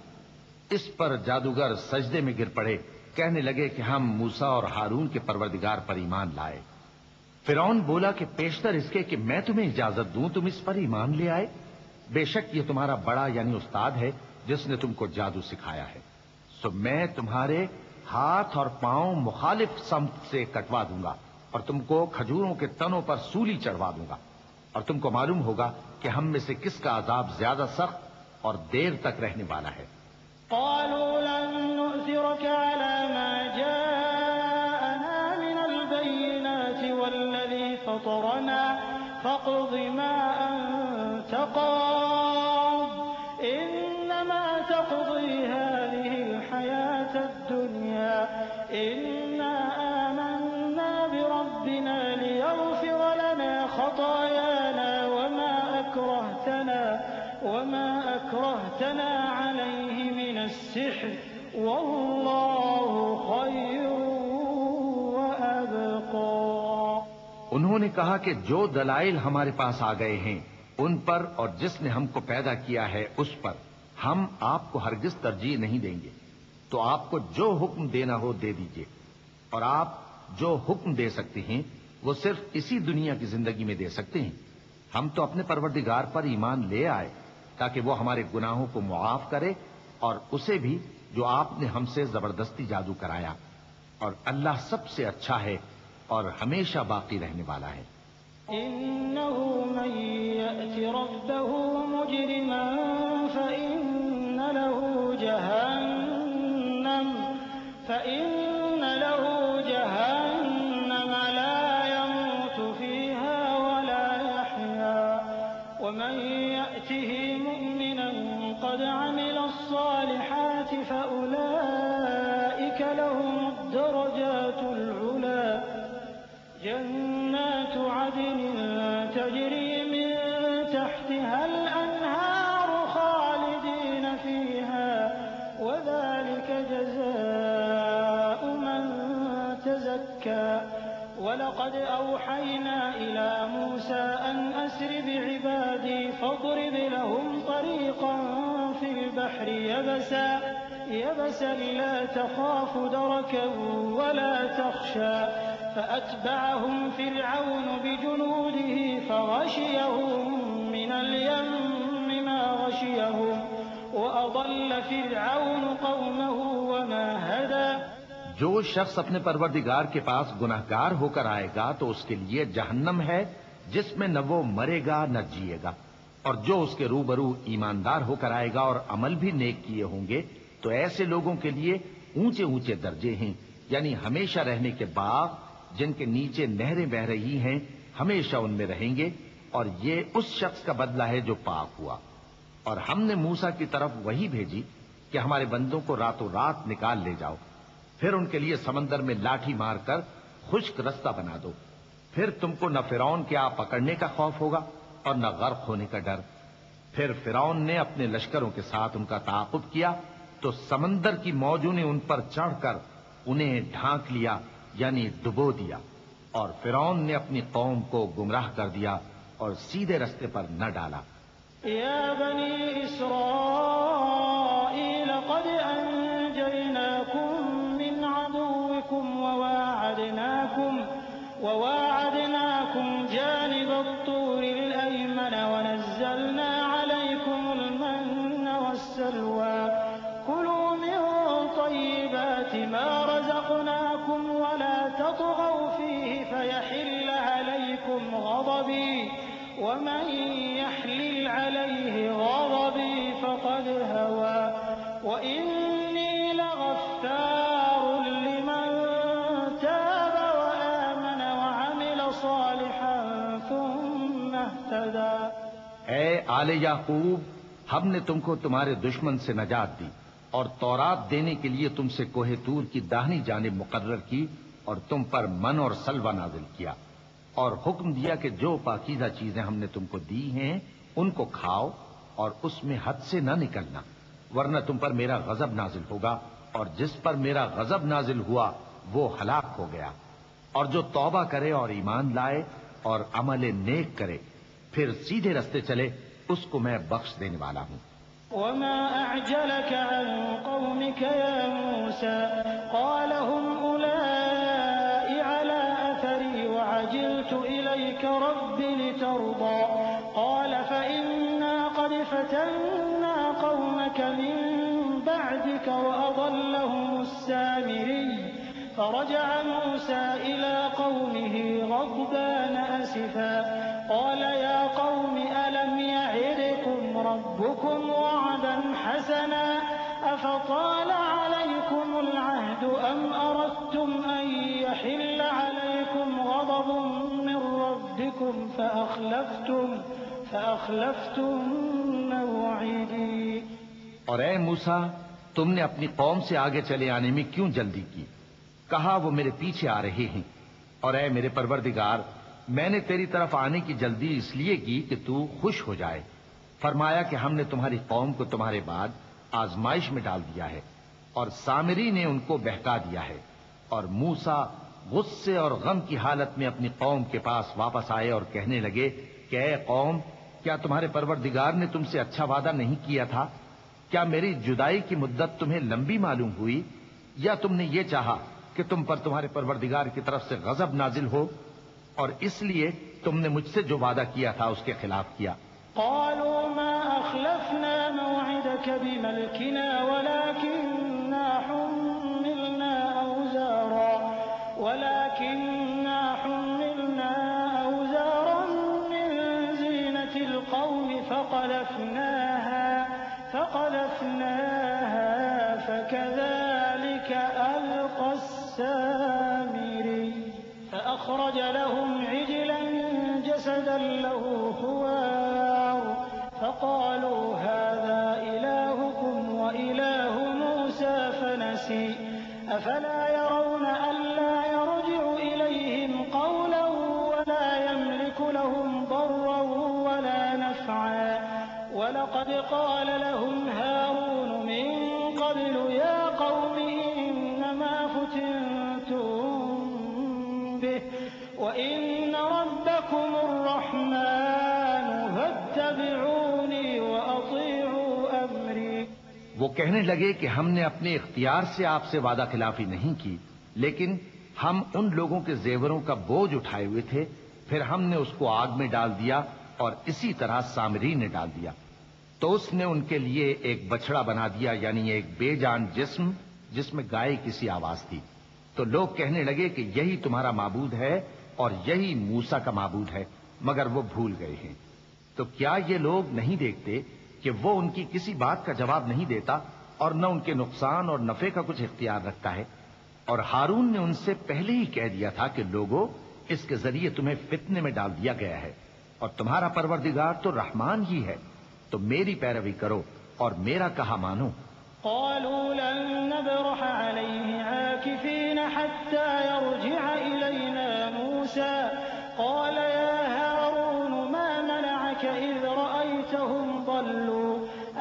اس پر جادوگر سجدے میں گر پڑے، کہنے لگے کہ ہم موسیٰ اور ہارون کے پروردگار پر ایمان لائے۔ فرعون بولا کہ پیشتر اس کے کہ میں تمہیں اجازت دوں تم اس پر ایمان لے آئے، بے شک یہ تمہارا بڑا یعنی استاد ہے جس نے تم کو جادو سکھایا ہے، سو میں تمہارے ہاتھ اور پاؤں مخالف سمت سے کٹوا دوں گا اور تم کو کھجوروں کے تنوں پر سولی چڑھوا دوں گا، اور تم کو معلوم ہوگا کہ ہم میں سے کس کا عذاب زیادہ سخت اور دیر تک رہنے والا ہے۔ قالوا لن نؤثرك على ما جاءنا من البينات والذي فطرنا فاقض ما أنت قاض إنما تقضي هذه الحياة الدنيا إنا آمنا بربنا ليغفر لنا خطايانا وما أكرهتنا عليه من السحر والله خير وأبقى۔ انہوں نے کہا کہ جو دلائل ہمارے پاس آ گئے ہیں ان پر اور جس نے ہم کو پیدا کیا ہے اس پر ہم آپ کو ہرگز ترجیح نہیں دیں گے، تو آپ کو جو حکم دینا ہو دے دیجیے، اور آپ جو حکم دے سکتے ہیں وہ صرف اسی دنیا کی زندگی میں دے سکتے ہیں۔ ہم تو اپنے پروردگار پر ایمان لے آئے تاکہ وہ ہمارے گناہوں کو معاف کرے اور اسے بھی جو آپ نے ہم سے زبردستی جادو کرایا، اور اللہ سب سے اچھا ہے اور ہمیشہ باقی رہنے والا ہے۔ إنه من يأت ربه مجرما فإن له جهنم فإن له جهنم لا يموت فيها ولا يحيا ومن يأته مؤمنا قد عمل الصالحات فأولئك لهم الدرجات العلى جنات عدن تجري من تحتها الأنهار خالدين فيها وذلك جزاء من تزكى ولقد أوحينا إلى موسى أن أسر بعبادي فاضرب لهم طريقا في البحر يبسا لا تخاف دركا ولا تخشى فأتبعهم فرعون بجنوده فغشيهم من اليم ما غشيهم وأضل فرعون قومه وما هدى جو شخص اپنے پروردگار کے پاس گناہگار ہو کر آئے گا تو اس کے لیے جہنم ہے جس میں نہ وہ مرے گا نہ جیے گا، اور جو اس کے روبرو ایماندار ہو کر آئے گا اور عمل بھی نیک کیے ہوں گے تو ایسے لوگوں کے لیے اونچے اونچے درجے ہیں، یعنی ہمیشہ رہنے کے باغ جن کے نیچے نہریں بہ رہی ہیں، ہمیشہ ان میں رہیں گے، اور یہ اس شخص کا بدلہ ہے جو پاک ہوا۔ اور ہم نے موسیٰ کی طرف وہی بھیجی کہ ہمارے بندوں کو راتوں رات نکال لے جاؤ، پھر ان کے لیے سمندر میں لاٹھی مار کر خشک رستہ بنا دو، پھر تم کو نہ فرعون کے آ پکڑنے کا خوف ہوگا اور نہ غرق ہونے کا ڈر۔ پھر فرعون نے اپنے لشکروں کے ساتھ ان کا تعاقب کیا تو سمندر کی موجوں نے ان پر چڑھ کر انہیں ڈھانک لیا، یعنی ڈبو دیا، اور فرعون نے اپنی قوم کو گمراہ کر دیا اور سیدھے رستے پر نہ ڈالا۔ يا بني إسرائيل قد أنجيناكم من عدوكم وواعدناكم جانب الطور الأيمن ونزلنا عليكم المن والسلوى كلوا من طيبات ما رزقناكم ولا تطغوا فيه فيحل عليكم غضبي ومن يحلل عليه غضبي فقد هوى وإني لغفار لمن تاب وآمن وعمل صالحا ثم اهتدى۔ اے آل یعقوب، ہم نے تم کو تمہارے دشمن سے نجات دی اور تورات دینے کے لیے تم سے کوہ طور کی داہنی جانب مقرر کی اور تم پر من اور سلوہ نازل کیا، اور حکم دیا کہ جو پاکیزہ چیزیں ہم نے تم کو دی ہیں ان کو کھاؤ اور اس میں حد سے نہ نکلنا، ورنہ تم پر میرا غضب نازل ہوگا، اور جس پر میرا غضب نازل ہوا وہ ہلاک ہو گیا۔ اور جو توبہ کرے اور ایمان لائے اور عمل نیک کرے پھر سیدھے رستے چلے اس کو میں بخش دینے والا ہوں۔ وما أعجلك عن قومك يا موسى قال هم أولئك على أثري وعجلت إليك رب لترضى قال فإنا قد فتنا قومك من بعدك وأضلهم السامري فرجع موسى إلى قومه غضبان أسفا قال يا قوم ألم يعدكم ربكم وعدا حسنا أفطال عليكم العهد أم أردتم أن يحل عليكم غضب من ربكم فأخلفتم موعدي۔ اور اے موسیٰ، تم نے اپنی قوم سے آگے چلے آنے میں کیوں جلدی کی؟ کہا وہ میرے پیچھے آ رہے ہیں، اور اے میرے پروردگار، میں نے تیری طرف آنے کی جلدی اس لیے کی کہ تو خوش ہو جائے۔ فرمایا کہ ہم نے تمہاری قوم کو تمہارے بعد آزمائش میں ڈال دیا ہے، اور سامری نے ان کو بہکا دیا ہے۔ اور موسیٰ غصے اور غم کی حالت میں اپنی قوم کے پاس واپس آئے اور کہنے لگے کہ اے قوم، کیا تمہارے پروردگار نے تم سے اچھا وعدہ نہیں کیا تھا؟ کیا میری جدائی کی مدت تمہیں لمبی معلوم ہوئی، یا تم نے یہ چاہا کہ تم پر تمہارے پروردگار کی طرف سے غضب نازل ہو، اور اس لیے تم نے مجھ سے جو وعدہ کیا تھا اس کے خلاف کیا؟ قالوا ما أخلفنا موعدك بملكنا ولكننا حملنا أوزارا من زينة القوم فقذفناها فكذلك ألقى السامري فأخرج لهم عجلا جسدا له خوار فقالوا هذا إلهكم وإله موسى فنسي أفلا يرون ألا يرجع إليهم قولا ولا يملك لهم ضرا ولا نفعا ولقد قال لهم هارون من قبل يا قوم إنما فتنتم به وإن ربكم الرحمن فاتبعوني وأطيعوا أمري. وہ کہنے لگے کہ ہم نے اپنے اختیار سے آپ سے وعدہ خلافی نہیں کی، لیکن ہم ان لوگوں کے زیوروں کا بوجھ اٹھائے ہوئے تھے، پھر ہم نے اس کو آگ میں ڈال دیا اور اسی طرح سامری نے ڈال دیا، تو اس نے ان کے لیے ایک بچڑا بنا دیا، یعنی ایک بے جان جسم جس میں گائے کی سی آواز تھی. تو لوگ کہنے لگے کہ یہی تمہارا معبود ہے اور یہی موسیٰ کا معبود ہے، مگر وہ بھول گئے ہیں. تو کیا یہ لوگ نہیں دیکھتے کہ وہ ان کی کسی بات کا جواب نہیں دیتا اور نہ ان کے نقصان اور نفع کا کچھ اختیار رکھتا ہے؟ اور ہارون نے ان سے پہلے ہی کہہ دیا تھا کہ لوگوں، اس کے ذریعے تمہیں فتنے میں ڈال دیا گیا ہے، اور تمہارا پروردگار تو رحمان ہی ہے، تو میری پیروی کرو اور میرا کہا مانو. قالوا لن نبرح عليه عاكفين حتى يرجع إلينا موسى قال يا هارون ما منعك إذ رأيتهم ضلوا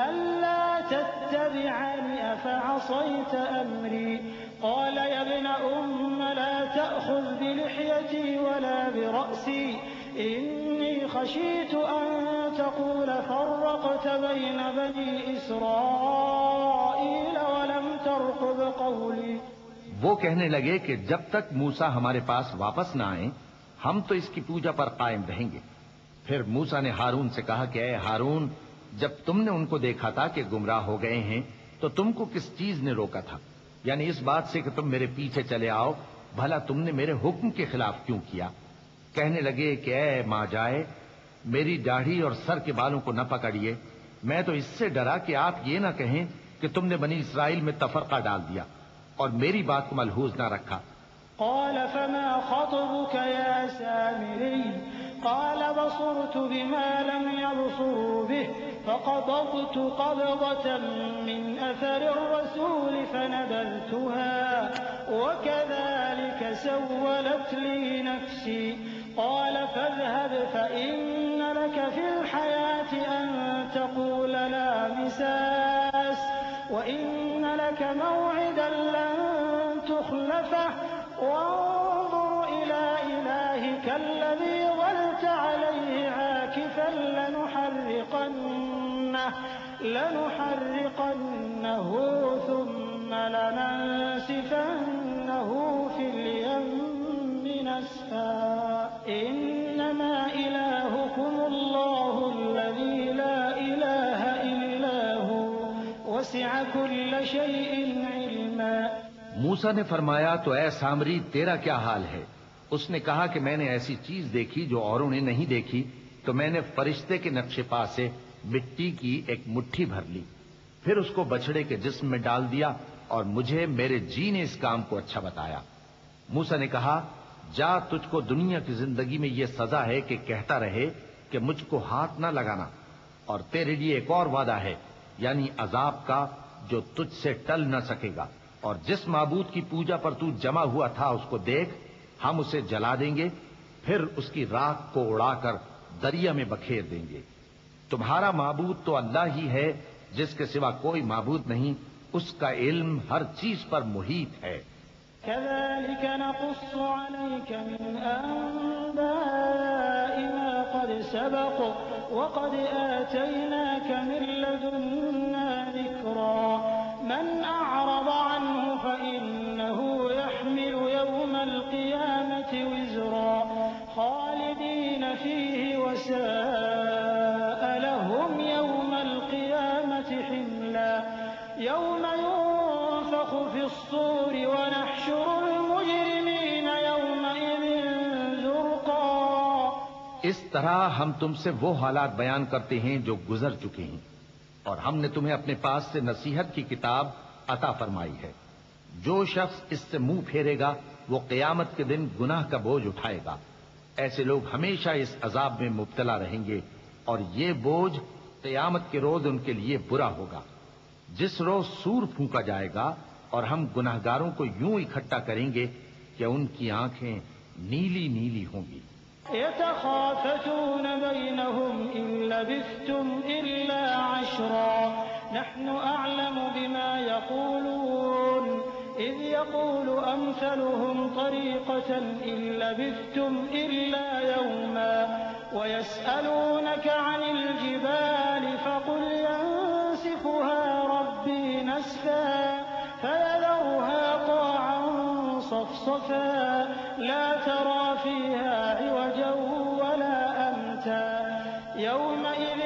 ألا تتبعني أفعصيت أمري قال يا ابن لا تأخذ بلحيتي ولا برأسي إني خشيت أن تقول فرقت بين بني إسرائيل ولم ترقب قولي. وہ کہنے لگے کہ جب تک موسیٰ ہمارے پاس واپس نہ آئیں ہم تو اس کی پوجا پر قائم رہیں گے. پھر موسیٰ نے ہارون سے کہا کہ اے ہارون، جب تم نے ان کو دیکھا تھا کہ گمراہ ہو گئے ہیں تو تم کو کس چیز نے روکا تھا؟ یعنی اس بات سے کہ تم میرے پیچھے چلے آؤ، بھلا تم نے میرے حکم کے خلاف کیوں کیا؟ کہنے لگے کہ اے ماں جائے، میری داڑھی اور سر کے بالوں کو نہ پکڑیے، میں تو اس سے ڈرا کہ آپ یہ نہ کہیں کہ تم نے بنی اسرائیل میں تفرقہ ڈال دیا اور میری بات کو ملحوظ نہ رکھا. قال فما خطبك يا سامري قال بصرت بما لم يبصروا به فقبضت قبضة من أثر الرسول فنبذتها وكذلك سولت لي نفسي قال فاذهب فإن لك في الحياة أن تقول لا مساس وإن لك موعدا لن تخلفه وانظر إلى إلهك الذي ظلت عليه عاكفا لنحرقنه ثم لننسفنه في اليم نسفا إنما إلهكم الله الذي لا إله إلا هو وسع كل شيء علما. موسیٰ نے فرمایا تو اے سامری تیرا کیا حال ہے؟ اس نے کہا کہ میں نے ایسی چیز دیکھی جو اوروں نے نہیں دیکھی، تو میں نے فرشتے کے نقش پا سے مٹی کی ایک مٹھی بھر لی، پھر اس کو بچڑے کے جسم میں ڈال دیا اور مجھے میرے جی نے اس کام کو اچھا بتایا. موسیٰ نے کہا جا، تجھ کو دنیا کی زندگی میں یہ سزا ہے کہ کہتا رہے کہ مجھ کو ہاتھ نہ لگانا، اور تیرے لیے ایک اور وعدہ ہے، یعنی عذاب کا جو تجھ سے ٹل نہ سکے گا. اور جس معبود کی پوجا پر تو جمع ہوا تھا اس کو دیکھ، ہم اسے جلا دیں گے، پھر اس کی راکھ کو اڑا کر دریا میں بکھیر دیں گے. تمہارا معبود تو اللہ ہی ہے، جس کے سوا کوئی معبود نہیں، اس کا علم ہر چیز پر محیط ہے. كذلك نقص عليك من أنباء ما قد سبق وقد آتيناك من لدنا ذكرا من أعرض عنه فإنه يحمل يوم القيامة وزرا خالدين فيه وساء لهم يوم القيامة حملا يوم ينفخ في الصور ونحشر المجرمين يومئذ زرقا. اس طرح ہم تم سے وہ حالات بیان کرتے ہیں جو گزر چکے ہیں، اور ہم نے تمہیں اپنے پاس سے نصیحت کی کتاب عطا فرمائی ہے. جو شخص اس سے منہ پھیرے گا وہ قیامت کے دن گناہ کا بوجھ اٹھائے گا. ایسے لوگ ہمیشہ اس عذاب میں مبتلا رہیں گے اور یہ بوجھ قیامت کے روز ان کے لیے برا ہوگا. جس روز سور پھونکا جائے گا اور ہم گناہگاروں کو یوں اکٹھا کریں گے کہ ان کی آنکھیں نیلی نیلی ہوں گی. يتخافتون بينهم إن لبثتم إلا عشرا نحن أعلم بما يقولون إذ يقول أمثلهم طريقة إن لبثتم إلا يوما ويسألونك عن الجبال فقل ينسفها ربي نسفا فيذرها قاعا صفصفا لا ترى فيها عوجا ولا أمتا يومئذ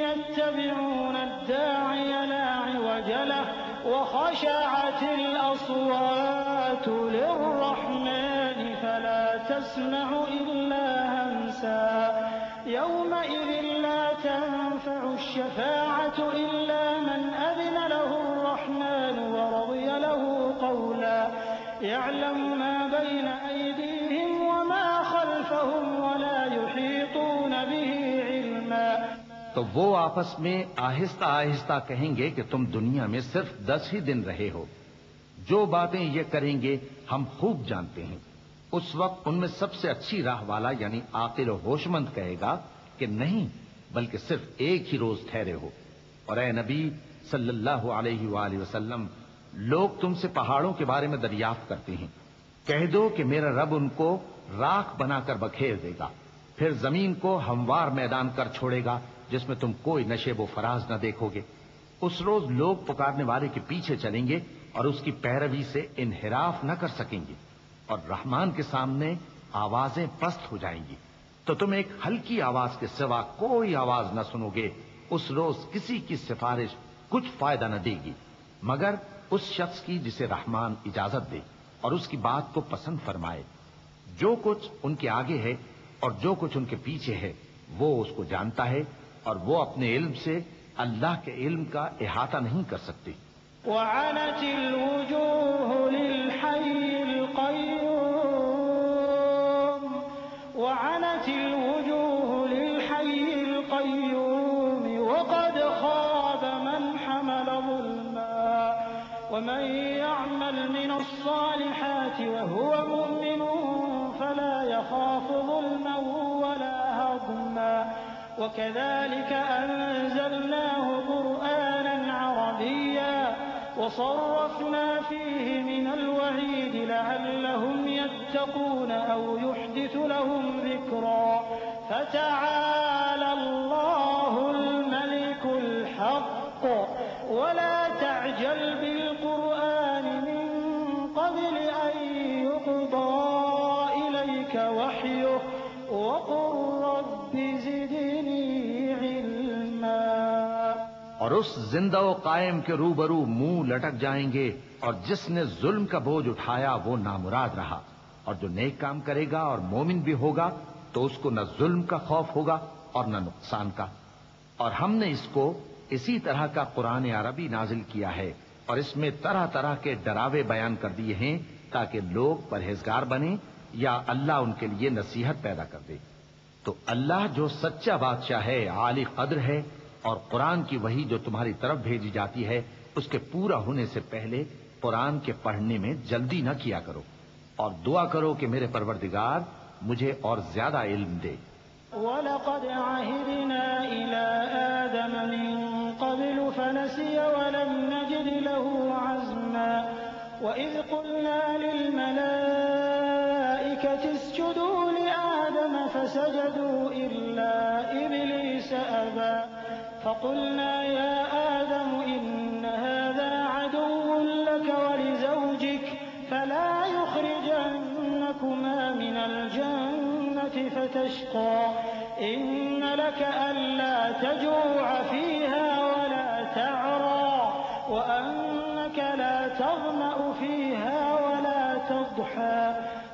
يتبعون الداعي لا عوج له وخشعت الأصوات للرحمن فلا تسمع إلا همسا يومئذ لا تنفع الشفاعة إلا من أذن له الرحمن ورضي له قولا يعلم ما بين أيديهم وما خلفهم ولا يحيطون به علما. تو وہ آپس میں آہستہ آہستہ کہیں گے کہ تم دنیا میں صرف 10 ہی دن رہے ہو. جو باتیں یہ کریں گے ہم خوب جانتے ہیں. اس وقت ان میں سب سے اچھی راہ والا یعنی عاقل و ہوش مند کہے گا کہ نہیں بلکہ صرف ایک ہی روز ٹھہرے ہو. اور اے نبی صلی اللہ علیہ وآلہ وسلم لوگ تم سے پہاڑوں کے بارے میں دریافت کرتے ہیں. کہہ دو کہ میرا رب ان کو راکھ بنا کر بکھیر دے گا پھر زمین کو ہموار میدان کر چھوڑے گا جس میں تم کوئی نشیب و فراز نہ دیکھو گے. اس روز لوگ پکارنے والے کے پیچھے چلیں گے اور اس کی پیروی سے انحراف نہ کر سکیں گے اور رحمان کے سامنے آوازیں پست ہو جائیں گی تو تم ایک ہلکی آواز کے سوا کوئی آواز نہ سنو گے. اس روز کسی کی سفارش کچھ فائدہ نہ دے گی مگر اس شخص کی جسے رحمان اجازت دے اور اس کی بات کو پسند فرمائے. جو کچھ ان کے آگے ہے اور جو کچھ ان کے پیچھے ہے وہ اس کو جانتا ہے اور وہ اپنے علم سے اللہ کے علم کا احاطہ نہیں کر سکتے. وعنت الوجوه للحي القيوم وقد خاب من حمل ظلما ومن يعمل من الصالحات وهو مؤمن فلا يخاف ظلما ولا هضما وكذلك أنزلناه قرآنا عربيا وصرفنا فيه من الوعيد لعلهم يتقون أو يحدث لهم ذكرا فتعالى الله الملك الحق ولا تعجل بالقرآن من قبل أن يقضى إليك وحيه وقل رب زدني علما. اور اس زندہ و قائم کے روبرو منہ لٹک جائیں گے اور جس نے ظلم کا بوجھ اٹھایا وہ نامراد رہا اور جو نیک کام کرے گا اور مومن بھی ہوگا تو اس کو نہ ظلم کا خوف ہوگا اور نہ نقصان کا. اور ہم نے اس کو اسی طرح کا قرآن عربی نازل کیا ہے اور اس میں طرح طرح کے ڈراوے بیان کر دیے ہیں تاکہ لوگ پرہیزگار بنیں یا اللہ ان کے لیے نصیحت پیدا کر دے. تو اللہ جو سچا بادشاہ ہے عالی قدر ہے اور قرآن کی وحی جو تمہاری طرف بھیجی جاتی ہے اس کے پورا ہونے سے پہلے قرآن کے پڑھنے میں جلدی نہ کیا کرو اور دعا کرو کہ میرے پروردگار مجھے اور زیادہ علم دے. وَلَقَدْ عَهِدْنَا إِلَىٰ آدَمَ مِن قَبْلُ فَنَسِيَ وَلَمْ نَجِدْ لَهُ عَزْمًا وَإِذْ قُلْنَا لِلْمَلَائِكَةِ اسْجُدُوا لِآدَمَ فَسَجَدُوا إِلَّا إِبْلِيسَ أَبَىٰ فَقُلْنَا يَا آدَمُ إِنَّ هَٰذَا عَدُوٌّ لَّكَ وَلِزَوْجِكَ فَلَا يُخْرِجَنَّكُمَا مِنَ الْجَنَّةِ فَتَشْقَىٰ إِنَّ لَكَ أَلَّا تَجُوعَ فِيهَا وَلَا تَعْرَىٰ وَأَنَّكَ لَا تَظْمَأُ فِيهَا وَلَا تَضْحَىٰ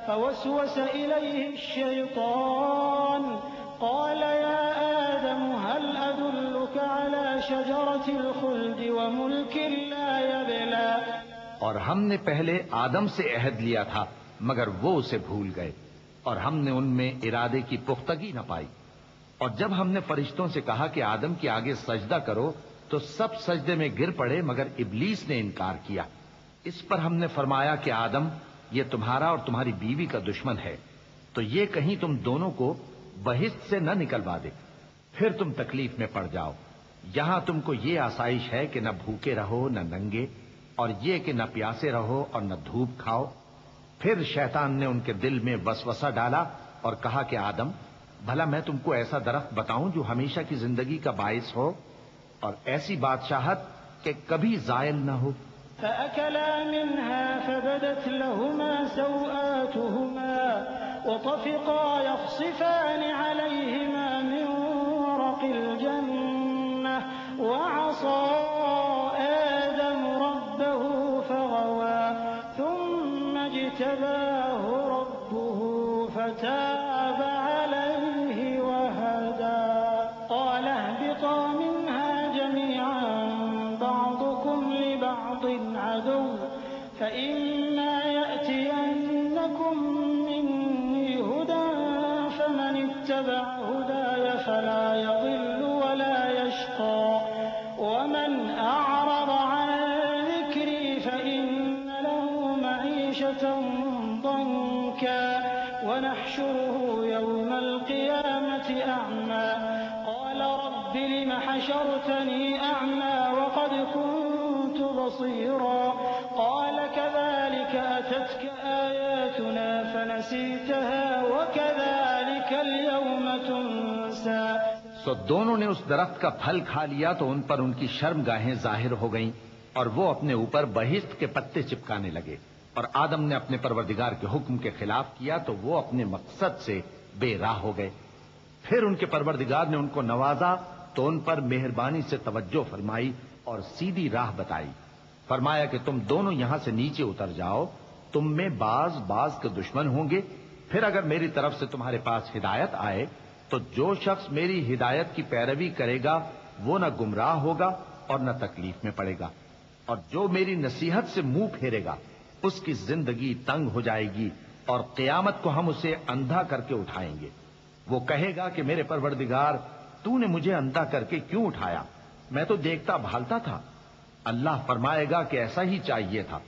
فَوَسْوَسَ إِلَيْهِ الشَّيْطَانُ قَالَ يَا آدَمُ هَلْ أَدُلُّكَ عَلَىٰ شَجَرَةِ الْخُلْدِ وَمُلْكٍ لَّا يَبْلَىٰ. اور ہم نے پہلے آدم سے عہد لیا تھا مگر وہ اسے بھول گئے، اور ہم نے ان میں ارادے کی پختگی نہ پائی۔ اور جب ہم نے فرشتوں سے کہا کہ آدم کے آگے سجدہ کرو تو سب سجدے میں گر پڑے مگر ابلیس نے انکار کیا۔ اس پر ہم نے فرمایا کہ آدم، یہ تمہارا اور تمہاری بیوی کا دشمن ہے، تو یہ کہیں تم دونوں کو بہشت سے نہ نکلوا دے، پھر تم تکلیف میں پڑ جاؤ۔ یہاں تم کو یہ آسائش ہے کہ نہ بھوکے رہو نہ ننگے، اور یہ کہ نہ پیاسے رہو اور نہ دھوپ کھاؤ۔ پھر شیطان نے ان کے دل میں وسوسہ ڈالا اور کہا کہ آدم، بھلا میں تم کو ایسا درخت بتاؤں جو ہمیشہ کی زندگی کا باعث ہو اور ایسی بادشاہت کہ کبھی زائل نہ ہو؟ فأكلا منها فبدت لهما سوآتهما وطفقا يخصفان عليهما من ورق الجنة وعصى آدم ربه فغوى ثم اجتباه ربه فتاب عليه وهدى قال اهبطا منها جميعا بعضكم لبعض عدو فإما يأتينكم مني هدى فمن اتبع هداي فلا يضل ولا يشقى ومن أعرض عن ذكري فإن له معيشة ضنكا ونحشره يوم القيامة أعمى قال رب لم حشرتني أعمى وقد كنت بصيرا قال كذلك أتتك آياتنا فنسيتها وكذلك اليوم تنسى۔ سو دونوں نے اس درخت کا پھل کھا لیا تو ان پر ان کی شرم گاہیں ظاہر ہو گئیں اور وہ اپنے اوپر بہشت کے پتے چپکانے لگے، اور آدم نے اپنے پروردگار کے حکم کے خلاف کیا تو وہ اپنے مقصد سے بے راہ ہو گئے۔ پھر ان کے پروردگار نے ان کو نوازا تو ان پر مہربانی سے توجہ فرمائی اور سیدھی راہ بتائی۔ فرمایا کہ تم دونوں یہاں سے نیچے اتر جاؤ، تم میں بعض کے دشمن ہوں گے، پھر اگر میری طرف سے تمہارے پاس ہدایت آئے تو جو شخص میری ہدایت کی پیروی کرے گا وہ نہ گمراہ ہوگا اور نہ تکلیف میں پڑے گا، اور جو میری نصیحت سے منہ پھیرے گا اس کی زندگی تنگ ہو جائے گی اور قیامت کو ہم اسے اندھا کر کے اٹھائیں گے۔ وہ کہے گا کہ میرے پروردگار، تو نے مجھے اندھا کر کے کیوں اٹھایا؟ میں تو دیکھتا بھالتا تھا۔ اللہ فرمائے گا کہ ایسا ہی چاہیے تھا،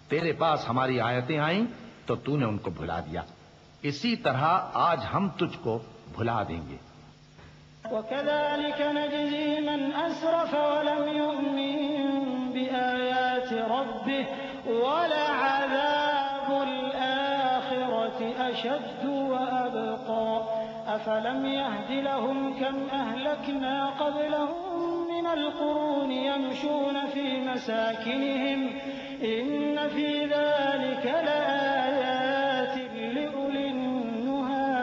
تیرے پاس ہماری آیتیں آئیں تو تو نے ان کو بھلا دیا، اسی طرح آج ہم تجھ کو بھلا دیں گے۔ وكذلك نجزي من أسرف ولم يؤمن بآيات ربه ولعذاب الآخرة أشد وأبقى أفلم يهد لهم كم أهلكنا قبلهم من القرون يمشون في مساكنهم إن في ذلك لآيات لأولي النهى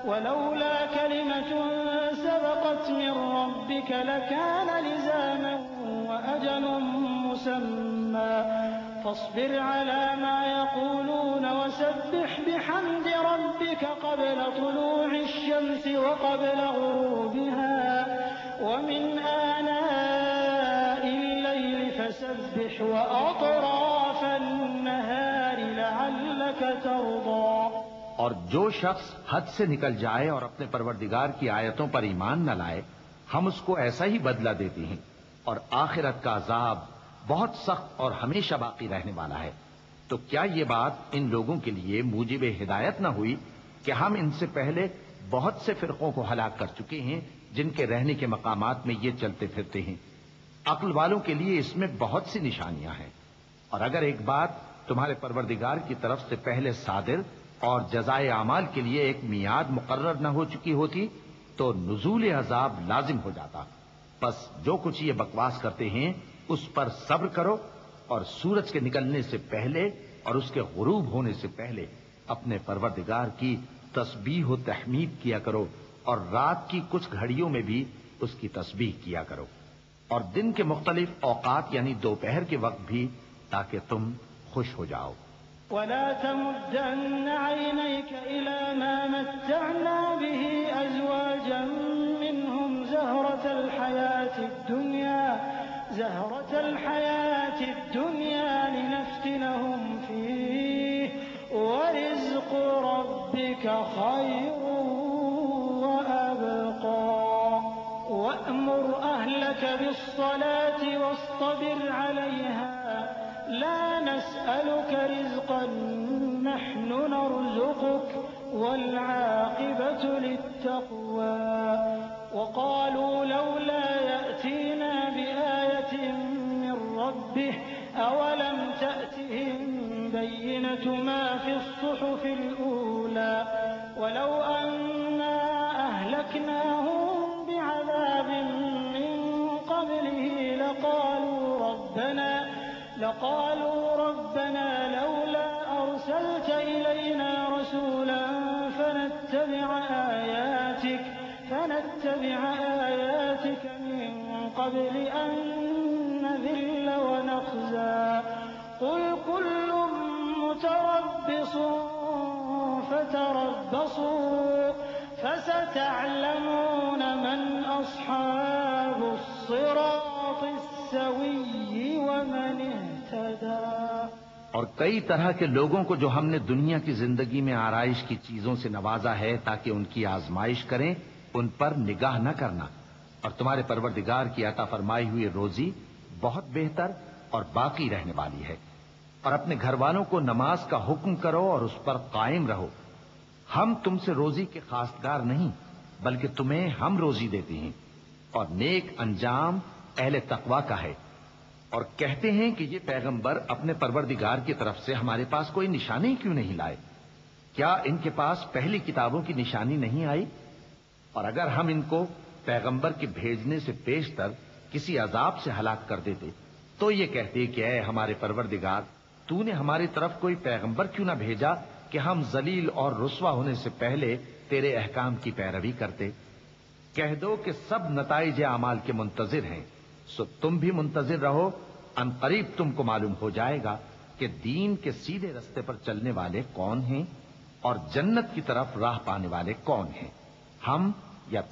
ولولا كلمة سبقت من ربك لكان لزاما وأجل مسمى فاصبر على ما يقولون وسبح بحمد ربك قبل طلوع الشمس وقبل غروبها ومن آناء الليل فسبح وأطراف النهار لعلك ترضى۔ اور جو شخص حد سے نکل جائے اور اپنے پروردگار کی آیتوں پر ایمان نہ لائے ہم اس کو ایسا ہی بدلہ دیتے ہیں، اور آخرت کا عذاب بہت سخت اور ہمیشہ باقی رہنے والا ہے۔ تو کیا یہ بات ان لوگوں کے لیے موجب ہدایت نہ ہوئی کہ ہم ان سے پہلے بہت سے فرقوں کو ہلاک کر چکے ہیں جن کے رہنے کے مقامات میں یہ چلتے پھرتے ہیں؟ عقل والوں کے لیے اس میں بہت سی نشانیاں ہیں، اور اگر ایک بات تمہارے پروردگار کی طرف سے پہلے صادر اور جزائے اعمال کے لیے ایک میعاد مقرر نہ ہو چکی ہوتی تو نزول عذاب لازم ہو جاتا۔ بس جو کچھ یہ بکواس کرتے ہیں اس پر صبر کرو، اور سورج کے نکلنے سے پہلے اور اس کے غروب ہونے سے پہلے اپنے پروردگار کی تسبیح و تحمید کیا کرو، اور رات کی کچھ گھڑیوں میں بھی اس کی تسبیح کیا کرو، اور دن کے مختلف اوقات یعنی دوپہر کے وقت بھی، تاکہ تم خوش ہو جاؤ۔ ولا تمدن عينيك إلى ما متعنا به أزواجا منهم زهرة الحياة زهرة الحياة الدنيا لنفتنهم فيه ورزق ربك خير وأبقى وأمر أهلك بالصلاة واصطبر عليها لا نسألك رزقا نحن نرزقك والعاقبة للتقوى وقالوا لولا يأتينا بآية من ربه أولم تأتهم بينة ما في الصحف الأولى ولو أنا أهلكناهم بعذاب من قبله لقالوا ربنا لولا أرسلت إلينا رسولا فنتبع آياتك من قبل أن نذل ونخزى قل كل متربص فتربصوا فستعلمون من أصحاب الصراط السوي ومن اهتدى۔ اور کئی طرح کے لوگوں کو جو ہم نے دنیا کی زندگی میں آرائش کی چیزوں سے نوازا ہے تاکہ ان کی آزمائش کریں، ان پر نگاہ نہ کرنا، اور تمہارے پروردگار کی عطا فرمائی ہوئی روزی بہت بہتر اور باقی رہنے والی ہے۔ اور اپنے گھر والوں کو نماز کا حکم کرو اور اس پر قائم رہو۔ ہم تم سے روزی کے خواستگار نہیں بلکہ تمہیں ہم روزی دیتے ہیں، اور نیک انجام اہل تقوی کا ہے۔ اور کہتے ہیں کہ یہ پیغمبر اپنے پروردگار کی طرف سے ہمارے پاس کوئی نشانی کیوں نہیں لائے؟ کیا ان کے پاس پہلی کتابوں کی نشانی نہیں آئی؟ اور اگر ہم ان کو پیغمبر کے بھیجنے سے پیشتر کسی عذاب سے ہلاک کر دیتے تو یہ کہتے کہ اے ہمارے پروردگار، تو نے ہماری طرف کوئی پیغمبر کیوں نہ بھیجا کہ ہم ذلیل اور رسوا ہونے سے پہلے تیرے احکام کی پیروی کرتے۔ کہہ دو کہ سب نتائج اعمال کے منتظر ہیں، سو تم بھی منتظر رہو، ان قریب تم کو معلوم ہو جائے گا کہ دین کے سیدھے رستے پر چلنے والے کون ہیں اور جنت کی طرف راہ پانے والے کون ہیں۔ ہم